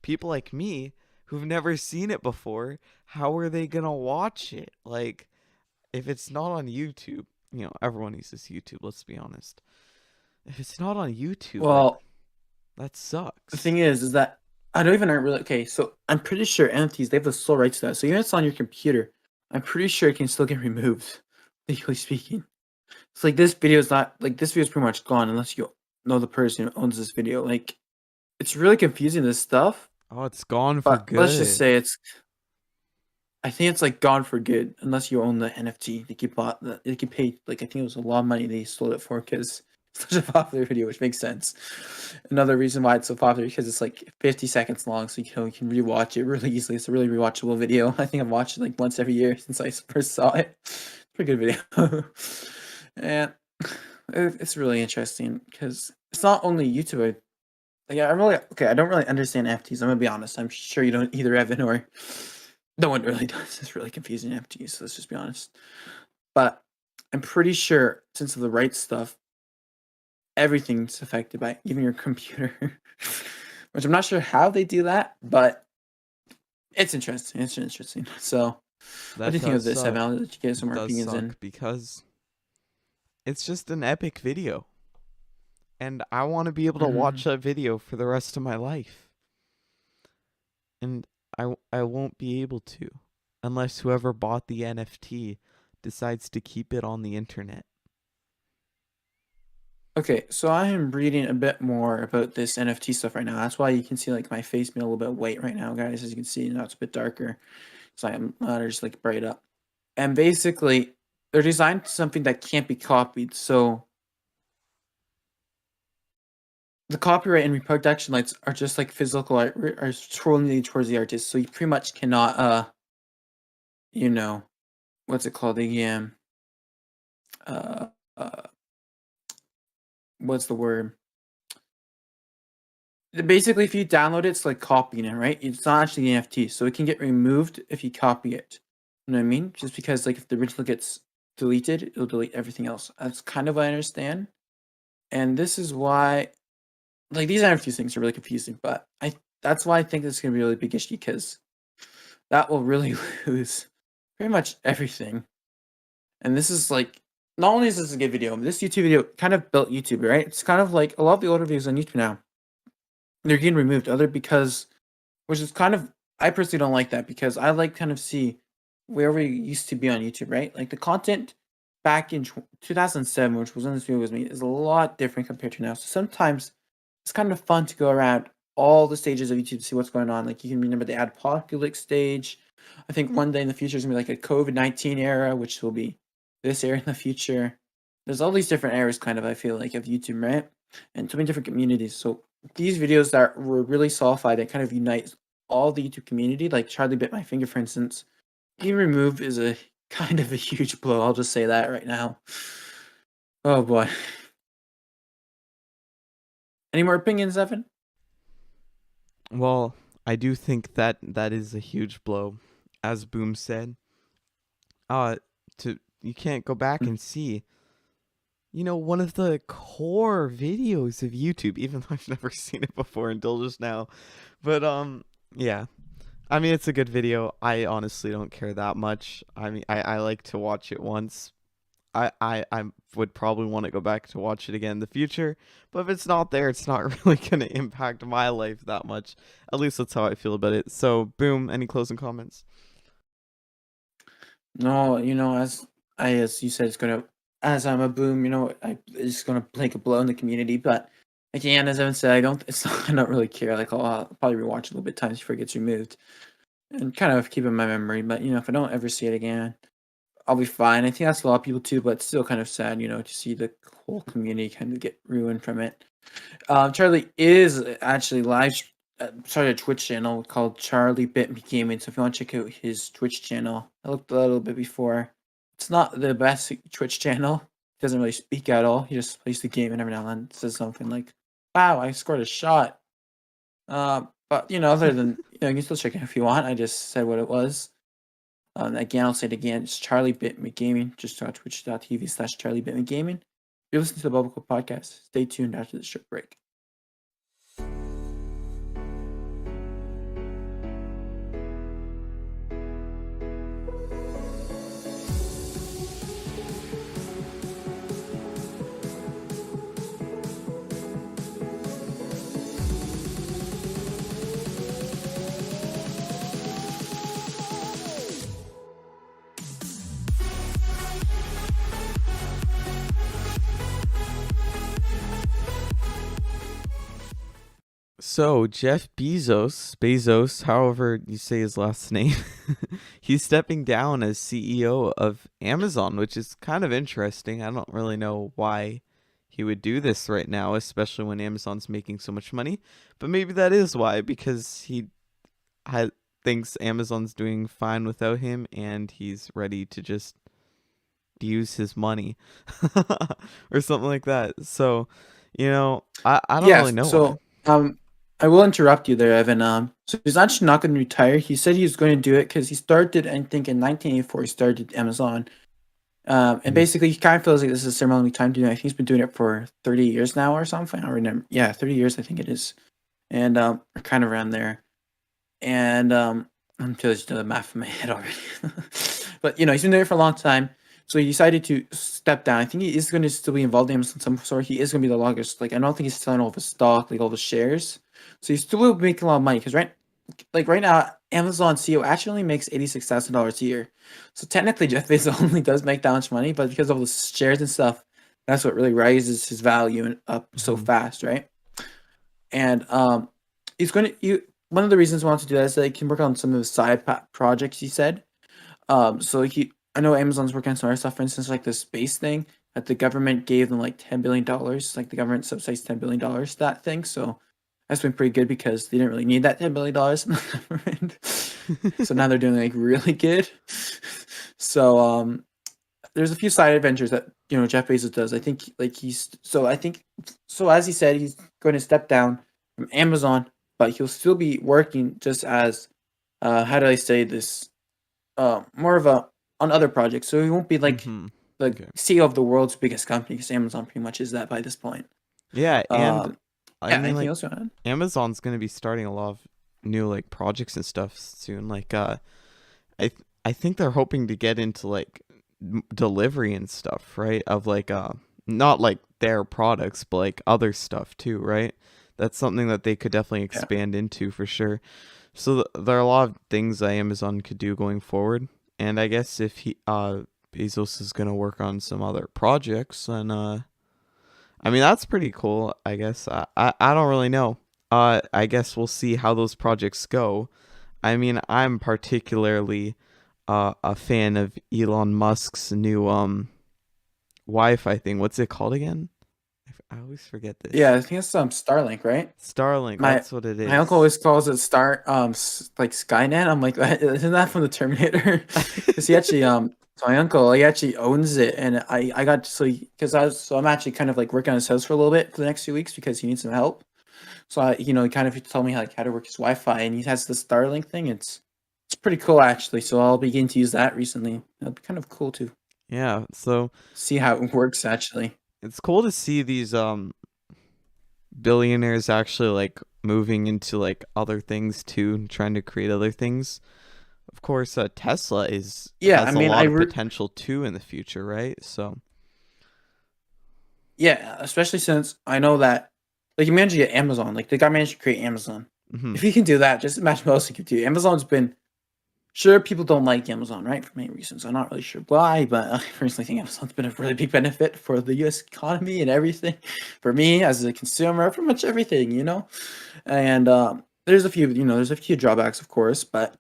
people like me who've never seen it before, how are they going to watch it? Like, if it's not on YouTube, everyone uses YouTube, let's be honest. If it's not on YouTube, Well, that the sucks. thing is that I don't even really okay. So I'm pretty sure NFTs they have the sole rights to that. So even if it's on your computer, I'm pretty sure it can still get removed, legally speaking. It's like this video is not like this video is pretty much gone unless you know the person who owns this video. Like it's really confusing this stuff. Oh, it's gone for But let's just good. say I think it's like gone for good unless you own the NFT. They keep pay like I think it was a lot of money they sold it for because it's such a popular video, which makes sense. Another reason why it's so popular because it's like 50 seconds long, so you can rewatch it really easily. It's a really rewatchable video. I think I've watched it like once every year since I first saw it. Pretty good video. And it's really interesting because it's not only YouTube. Like, I don't really understand NFTs. I'm gonna be honest. I'm sure you don't either, Evan, or no one really does. It's really confusing NFTs. So let's just be honest. But I'm pretty sure since of the right stuff, everything's affected by even your computer, which I'm not sure how they do that, but it's interesting. It's interesting. So, what That do you think of does this, Evan? suck. I'll let you get some It more does opinions suck in. because it's just an epic video. And I want to be able to Mhm. watch that video for the rest of my life. And I won't be able to unless whoever bought the NFT decides to keep it on the internet. Okay, so I am reading a bit more about this NFT stuff right now. That's why you can see like my face being a little bit white right now, guys. As you can see, now it's a bit darker. So I'm just like bright up. And basically, they're designed to something that can't be copied. So the copyright and reproduction rights are just like physical art are totally towards the artist. So you pretty much cannot you know, what's it called again? Uh, uh what's the word? Basically, if you download it, it's like copying it, right? It's not actually an NFT, so it can get removed if you copy it. You know what I mean? Just because, like, if the original gets deleted, it'll delete everything else. That's kind of what I understand. And this is why, like, these NFT things are really confusing. But that's why I think this is gonna be a really big issue because that will really lose pretty much everything. And this is like not only is this a good video, but this YouTube video kind of built YouTube, right? It's kind of like a lot of the older videos on YouTube now, they're getting removed, which is kind of, I personally don't like that because I like kind of see where we used to be on YouTube, right? Like the content back in 2007, which was when this video was made, is a lot different compared to now. So sometimes it's kind of fun to go around all the stages of YouTube to see what's going on. Like you can remember the apocalypse stage. I think one day in the future is gonna be like a COVID-19 era, which will be this era in the future. There's all these different eras, kind of, I feel like, of YouTube, right? And so many different communities. So these videos that were really solidified that kind of unite all the YouTube community, like Charlie Bit My Finger, for instance, being removed is a kind of a huge blow. I'll just say that right now. Oh boy. Any more opinions, Evan? Well, I do think that that is a huge blow, as Boom said. To you can't go back and see, one of the core videos of YouTube, even though I've never seen it before until just now. But yeah. I mean, it's a good video. I honestly don't care that much. I mean, I like to watch it once. I would probably want to go back to watch it again in the future. But if it's not there, it's not really going to impact my life that much. At least that's how I feel about it. So, Boom, any closing comments? No, as you said, as I'm a Boom, it's gonna like a blow in the community. But again, as Evan said, I don't really care. Like I'll probably rewatch it a little bit times before it gets removed, and kind of keep it in my memory. But if I don't ever see it again, I'll be fine. I think that's a lot of people too, but it's still kind of sad, to see the whole community kind of get ruined from it. Charlie is actually started a Twitch channel called Charlie Bit Me Gaming. So if you want to check out his Twitch channel, I looked a little bit before. It's not the best Twitch channel. He doesn't really speak at all. He just plays the game and every now and then says something like, "Wow, I scored a shot." But other than you can still check it if you want. I just said what it was. Again, I'll say it again. It's Charlie Bit Me Gaming. Just on twitch.tv/Charlie Bit Me Gaming. You're listening to the BBQ Podcast. Stay tuned after the short break. So, Jeff Bezos, however you say his last name, he's stepping down as CEO of Amazon, which is kind of interesting. I don't really know why he would do this right now, especially when Amazon's making so much money. But maybe that is why, because he thinks Amazon's doing fine without him, and he's ready to just use his money or something like that. So, I don't really know. So, I will interrupt you there, Evan. So he's actually not going to retire. He said he was going to do it because he started, I think, in 1984. He started Amazon, and basically he kind of feels like this is a ceremonially time to do it. I think he's been doing it for 30 years now or something. I remember, 30 years I think it is, and kind of around there. And I'm just doing the math in my head already. But he's been doing it for a long time. So he decided to step down. I think he is going to still be involved in some sort. He is going to be the longest. Like I don't think he's selling all of his stock, like all the shares. So he still will be making a lot of money because right now, Amazon CEO actually only makes $86,000 a year. So technically, Jeff Bezos only does make that much money, but because of the shares and stuff, that's what really raises his value up so fast, right? And he's going to. One of the reasons he wants to do that is that he can work on some of his side projects. He said, I know Amazon's working on some other stuff, for instance, like the space thing that the government gave them like $10 billion. Like the government subsidized $10 billion to that thing. So that's been pretty good because they didn't really need that $10 billion in the government. So now they're doing like really good. So there's a few side adventures that Jeff Bezos does. I think as he said, he's going to step down from Amazon, but he'll still be working just as how do I say this? More of a on other projects. So he won't be like the CEO of the world's biggest company because Amazon pretty much is that by this point. Yeah, and I mean, anything else you want to add? Amazon's going to be starting a lot of new like projects and stuff soon. Like I think they're hoping to get into like delivery and stuff, right? Of like not like their products, but like other stuff too, right? That's something that they could definitely Yeah. expand into for sure. So there are a lot of things that Amazon could do going forward, and I guess if Bezos is gonna work on some other projects, then I mean that's pretty cool. I guess I don't really know. I guess we'll see how those projects go. I mean, I'm particularly a fan of Elon Musk's new Wi-Fi thing. What's it called again? I always forget this. Yeah, I think it's Starlink, right? Starlink. My That's what it is. my uncle always calls it like Skynet. I'm like, isn't that from the Terminator? Because he actually so my uncle he actually owns it, and I got I'm actually kind of like working on his house for a little bit for the next few weeks because he needs some help. So he kind of told me like how to work his Wi-Fi, and he has the Starlink thing. It's pretty cool actually. So I'll begin to use that recently. It'll be kind of cool to Yeah. So see how it works actually. it's cool to see these billionaires actually like moving into like other things too, and trying to create other things. Of course, Tesla has I mean, a lot of potential too in the future, right? So yeah, especially since I know that like you managed to get Amazon, like the guy managed to create Amazon. If he can do that, just imagine what else he could do. Amazon's been sure people don't like Amazon, right? For many reasons. I'm not really sure why, but I personally think Amazon's been a really big benefit for the US economy and everything. For me as a consumer, pretty much everything, you know? And there's a few drawbacks, of course, but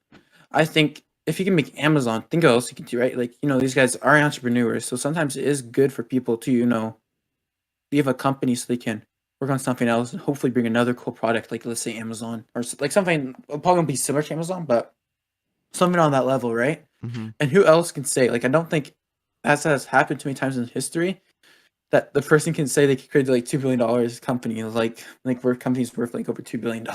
I think if you can make Amazon, think what else you can do, right? Like, these guys are entrepreneurs, so sometimes it is good for people to, leave a company so they can work on something else and hopefully bring another cool product, like let's say Amazon or like something probably won't be similar to Amazon, but something on that level, right? And who else can say, like, I don't think that has happened too many times in history that the person can say they could create like $2 billion company, like where companies worth like over $2 billion.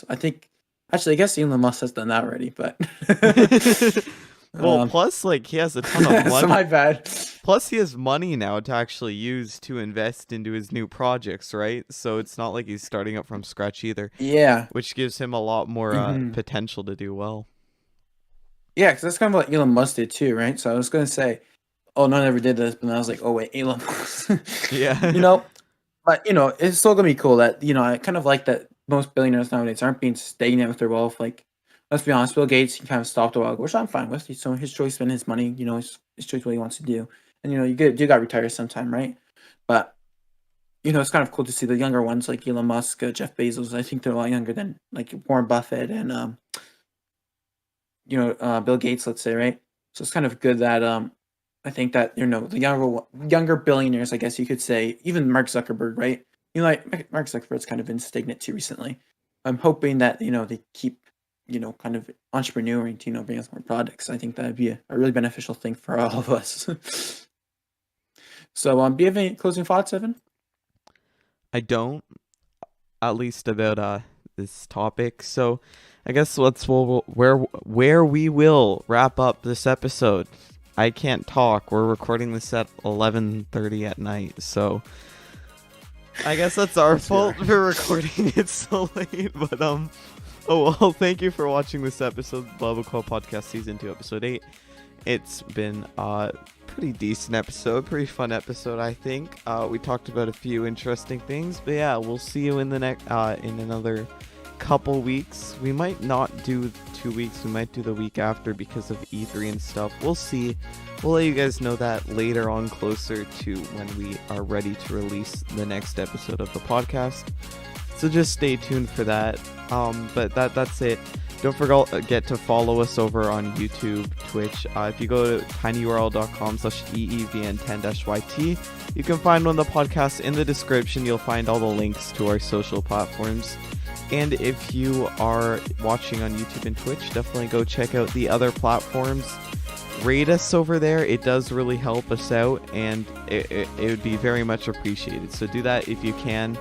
I think, actually, I guess Elon Musk has done that already, but well, plus like he has a ton of money. so my bad. Plus he has money now to actually use to invest into his new projects, right? So it's not like he's starting up from scratch either. Yeah. Which gives him a lot more potential to do well. Yeah, because that's kind of what Elon Musk did too, right? So I was going to say, oh, no one ever did this, but then I was like, oh, wait, Elon Musk. Yeah. But, it's still going to be cool that, I kind of like that most billionaires nowadays aren't being stagnant with their wealth. Like, let's be honest, Bill Gates, he kind of stopped a while ago, which I'm fine with. So his choice spending his money, his choice what he wants to do. And, you do got to retire sometime, right? But, it's kind of cool to see the younger ones like Elon Musk, Jeff Bezos. I think they're a lot younger than, like, Warren Buffett and, Bill Gates, let's say, right? So it's kind of good that I think that the younger billionaires, I guess you could say, even Mark Zuckerberg, right? Like Mark Zuckerberg's kind of been stagnant too recently. I'm hoping that they keep kind of entrepreneuring to bring us more products. I think that'd be a really beneficial thing for all of us. So do you have any closing thoughts, Evan? I don't, at least about this topic. So I guess where we will wrap up this episode. I can't talk. We're recording this at 11:30 at night, so I guess that's our fault for recording it so late. But oh well. Thank you for watching this episode, BBQ Podcast Season 2, Episode 8. It's been a pretty decent episode, pretty fun episode, I think. We talked about a few interesting things, but yeah, we'll see you in the next in another couple weeks. We might not do 2 weeks, we might do the week after because of E3 and stuff. We'll see. We'll let you guys know that later on, closer to when we are ready to release the next episode of the podcast, so just stay tuned for that. But that's it. Don't forget to follow us over on YouTube, Twitch. If you go to tinyurl.com/EEVN10-YT, you can find one of the podcasts in the description. You'll find all the links to our social platforms. And if you are watching on YouTube and Twitch, definitely go check out the other platforms. Rate us over there. It does really help us out, and it would be very much appreciated. So do that if you can.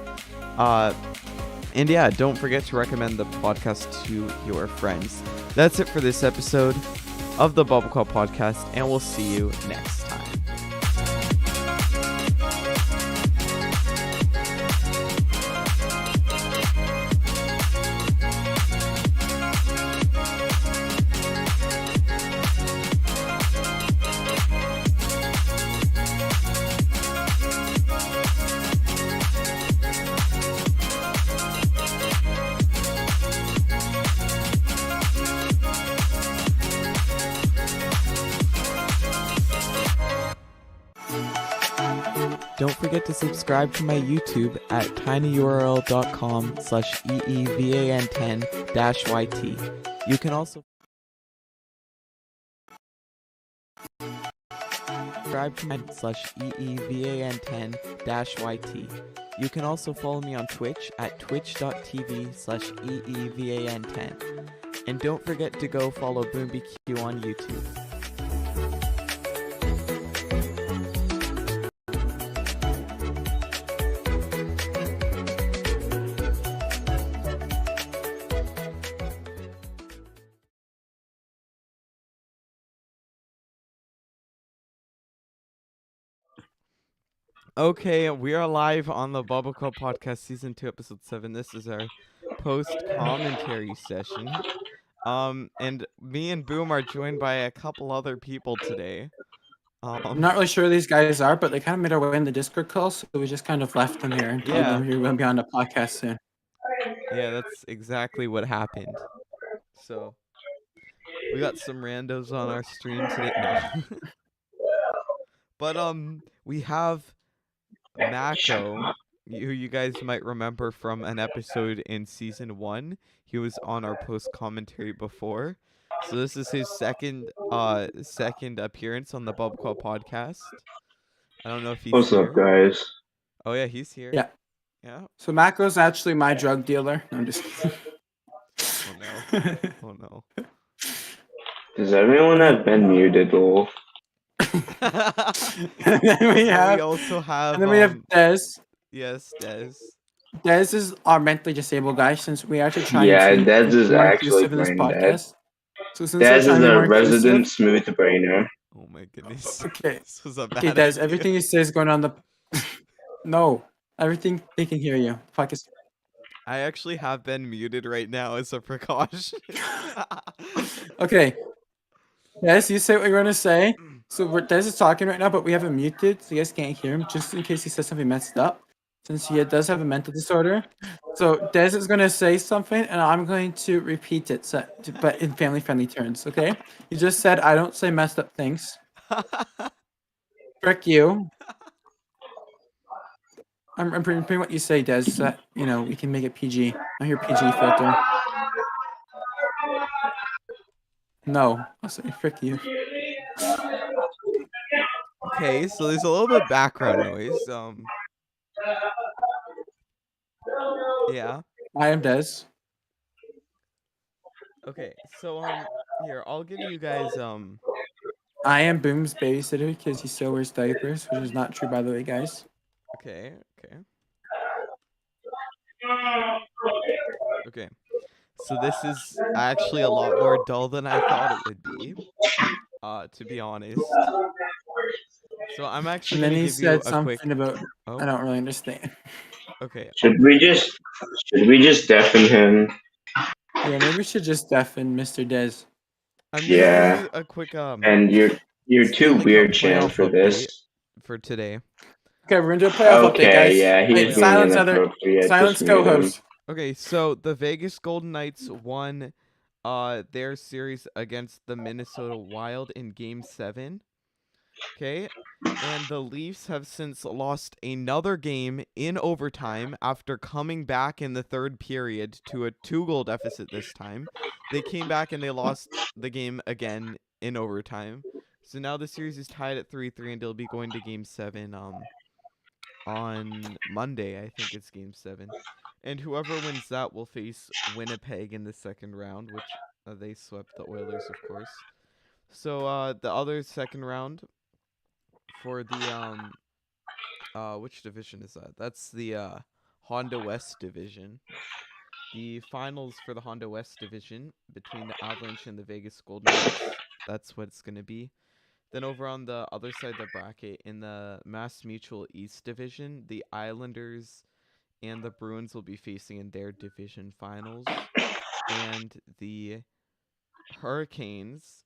And yeah, don't forget to recommend the podcast to your friends. That's it for this episode of the BBQ Podcast, and we'll see you next time. don't forget to subscribe to my YouTube at tinyurl.com/eevan10-yt. You can also subscribe to my /eevan10-yt. You can also follow me on Twitch at twitch.tv/eevan10. And don't forget to go follow BBQ on YouTube. Okay, we are live on the BBQ Podcast Season 2, Episode 7. This is our post-commentary session. And me and Boom are joined by a couple other people today. I'm not really sure who these guys are, but they kind of made our way in the Discord call, so we just kind of left them here and told them you're going to be on the podcast soon. Yeah, that's exactly what happened. So, we got some randos on our stream today. No. But, we have Mako, who you guys might remember from an episode in Season 1. He was on our post-commentary before. So this is his second appearance on the BBQ Podcast. I don't know if he's What's here. up, guys? Oh yeah, he's here. Yeah. Yeah. So Mako's actually my drug dealer. No, I'm just kidding. Oh no. Oh no. Does everyone have been muted, lol? And then we also have. And then we have Des. Yes, Des. Des is our mentally disabled guy, since we actually try. Yeah, to Des is more actually inclusive in this brain dead. podcast. So since Des we're is trying to be a more resident inclusive- smooth brainer. Oh my goodness. Okay. This was a bad Okay, Des, idea. everything you say is going on the. No, everything they can hear you. Fuck is. I actually have been muted right now as a precaution. Okay. Des, you say what you're going to say. So Des is talking right now, but we have him muted, so you guys can't hear him, just in case he says something messed up, since he does have a mental disorder. So Des is going to say something, and I'm going to repeat it, but in family-friendly terms, okay? You just said I don't say messed up things. Frick you. I'm repeating what you say, Des, so that, we can make it PG. I hear PG filter. No, I'll say frick you. Okay, so there's a little bit of background noise. Yeah. I am Des. Okay, so here, I'll give you guys I am Boom's babysitter because he still wears diapers, which is not true, by the way, guys. Okay. Okay. So this is actually a lot more dull than I thought it would be. To be honest. So I'm actually And then gonna he give you said a something quick. about Oh, I don't really understand. okay. Should we just deafen him? Yeah, maybe we should just deafen Mr. Des. I'm gonna Yeah. give you a quick And you're too Stanley Cup weird, Chan, playoff for this. for today. Okay, we're gonna do a playoff update, guys. Yeah, he's Wait, being silence inappropriate. silence Just mute him. co-host. Okay, so the Vegas Golden Knights won their series against the Minnesota Wild in Game 7. Okay, and the Leafs have since lost another game in overtime after coming back in the third period to a 2-goal deficit this time. They came back and they lost the game again in overtime. So now the series is tied at 3-3 and they'll be going to Game 7 on Monday. I think it's Game 7. And whoever wins that will face Winnipeg in the second round, which they swept the Oilers, of course. So the other second round for the which division is that? That's the Honda West division. The finals for the Honda West division between the Avalanche and the Vegas Golden Knights. That's what it's gonna be. Then over on the other side of the bracket, in the Mass Mutual East division, the Islanders and the Bruins will be facing in their division finals, and the Hurricanes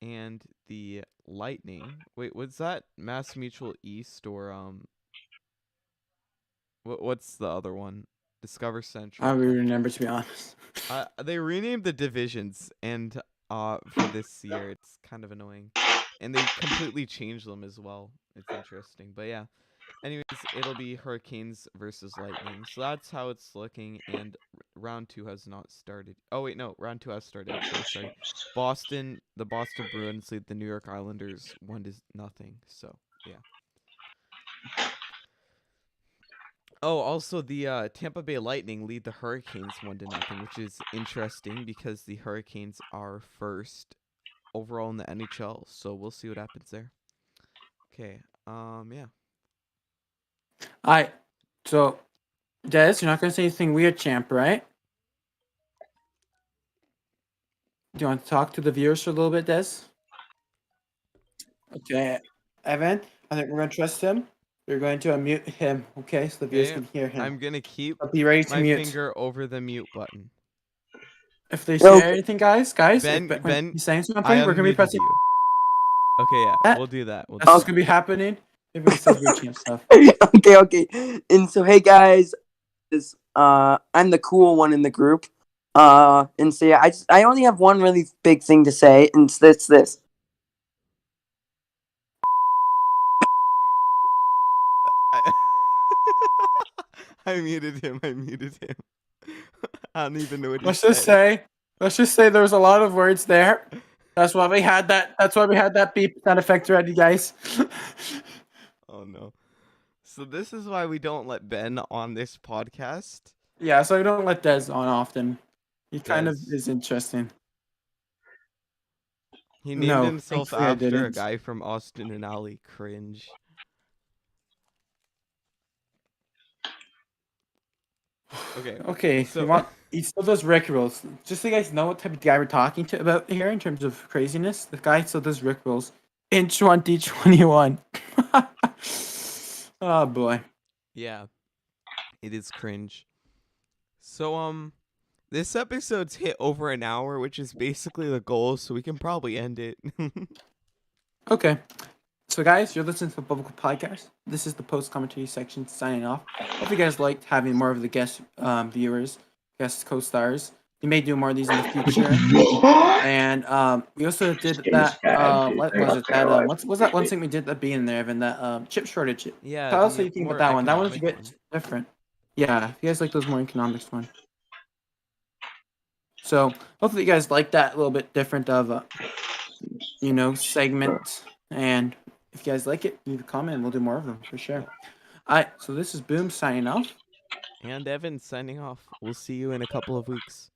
and the Lightning. Wait, was that Mass Mutual East or what's the other one? Discover Central. I don't really remember, to be honest. They renamed the divisions, and for this year, it's kind of annoying, and they completely changed them as well. It's interesting, but yeah. Anyways, it'll be Hurricanes versus Lightning. So that's how it's looking. And round 2 has not started. Oh wait, no, round 2 has started. So sorry. The Boston Bruins lead the New York Islanders 1-0. So yeah. Oh, also the Tampa Bay Lightning lead the Hurricanes 1-0, which is interesting because the Hurricanes are first overall in the NHL. So we'll see what happens there. Okay. Yeah. Alright. So, Des, you're not gonna say anything weird, champ, right? Do you want to talk to the viewers for a little bit, Des? Okay, Evan, I think we're gonna trust him. We're going to unmute him, okay, so the viewers Okay. can hear him. I'm gonna keep But be ready to my mute. finger over the mute button. If they say Okay. anything, guys, Ben, when he's saying something, I we're gonna be unmuted pressing. you. Okay, yeah, That. we'll do that. That's what's gonna be happening if he says weird champ stuff. Okay. And so, hey guys, I'm the cool one in the group. And so yeah, I only have one really big thing to say, and it's this. I muted him. I don't even know what he Let's said. just say there was a lot of words there. That's why we had that beep sound effect ready, guys. Oh no. So this is why we don't let Ben on this podcast. Yeah, so we don't let Des on often. He kind of Des. is interesting. He named No, himself thankfully I after a didn't. guy from Austin and Alley. Cringe. Okay. Okay, So he still does Rick rolls. Just so you guys know what type of guy we're talking to about here in terms of craziness. The guy still does Rick rolls in 2021. Oh boy. yeah, it is cringe. So this episode's hit over an hour, which is basically the goal, so we can probably end it. Okay. So guys, you're listening to the BBQ Podcast. This is the post commentary section signing off. Hope you guys liked having more of the guest viewers, guest co-stars. We may do more of these in the future. And we also did that. What was it? That what was that one thing we did at the beginning there, Evan? That chip shortage. Yeah, Tell us the what you think more about that one. That one's a economic bit one. different. Yeah, if you guys like those more economics one. So hopefully you guys like that little bit different of segment. And if you guys like it, leave a comment and we'll do more of them for sure. Alright, so this is Boom signing off. And Evan signing off. We'll see you in a couple of weeks.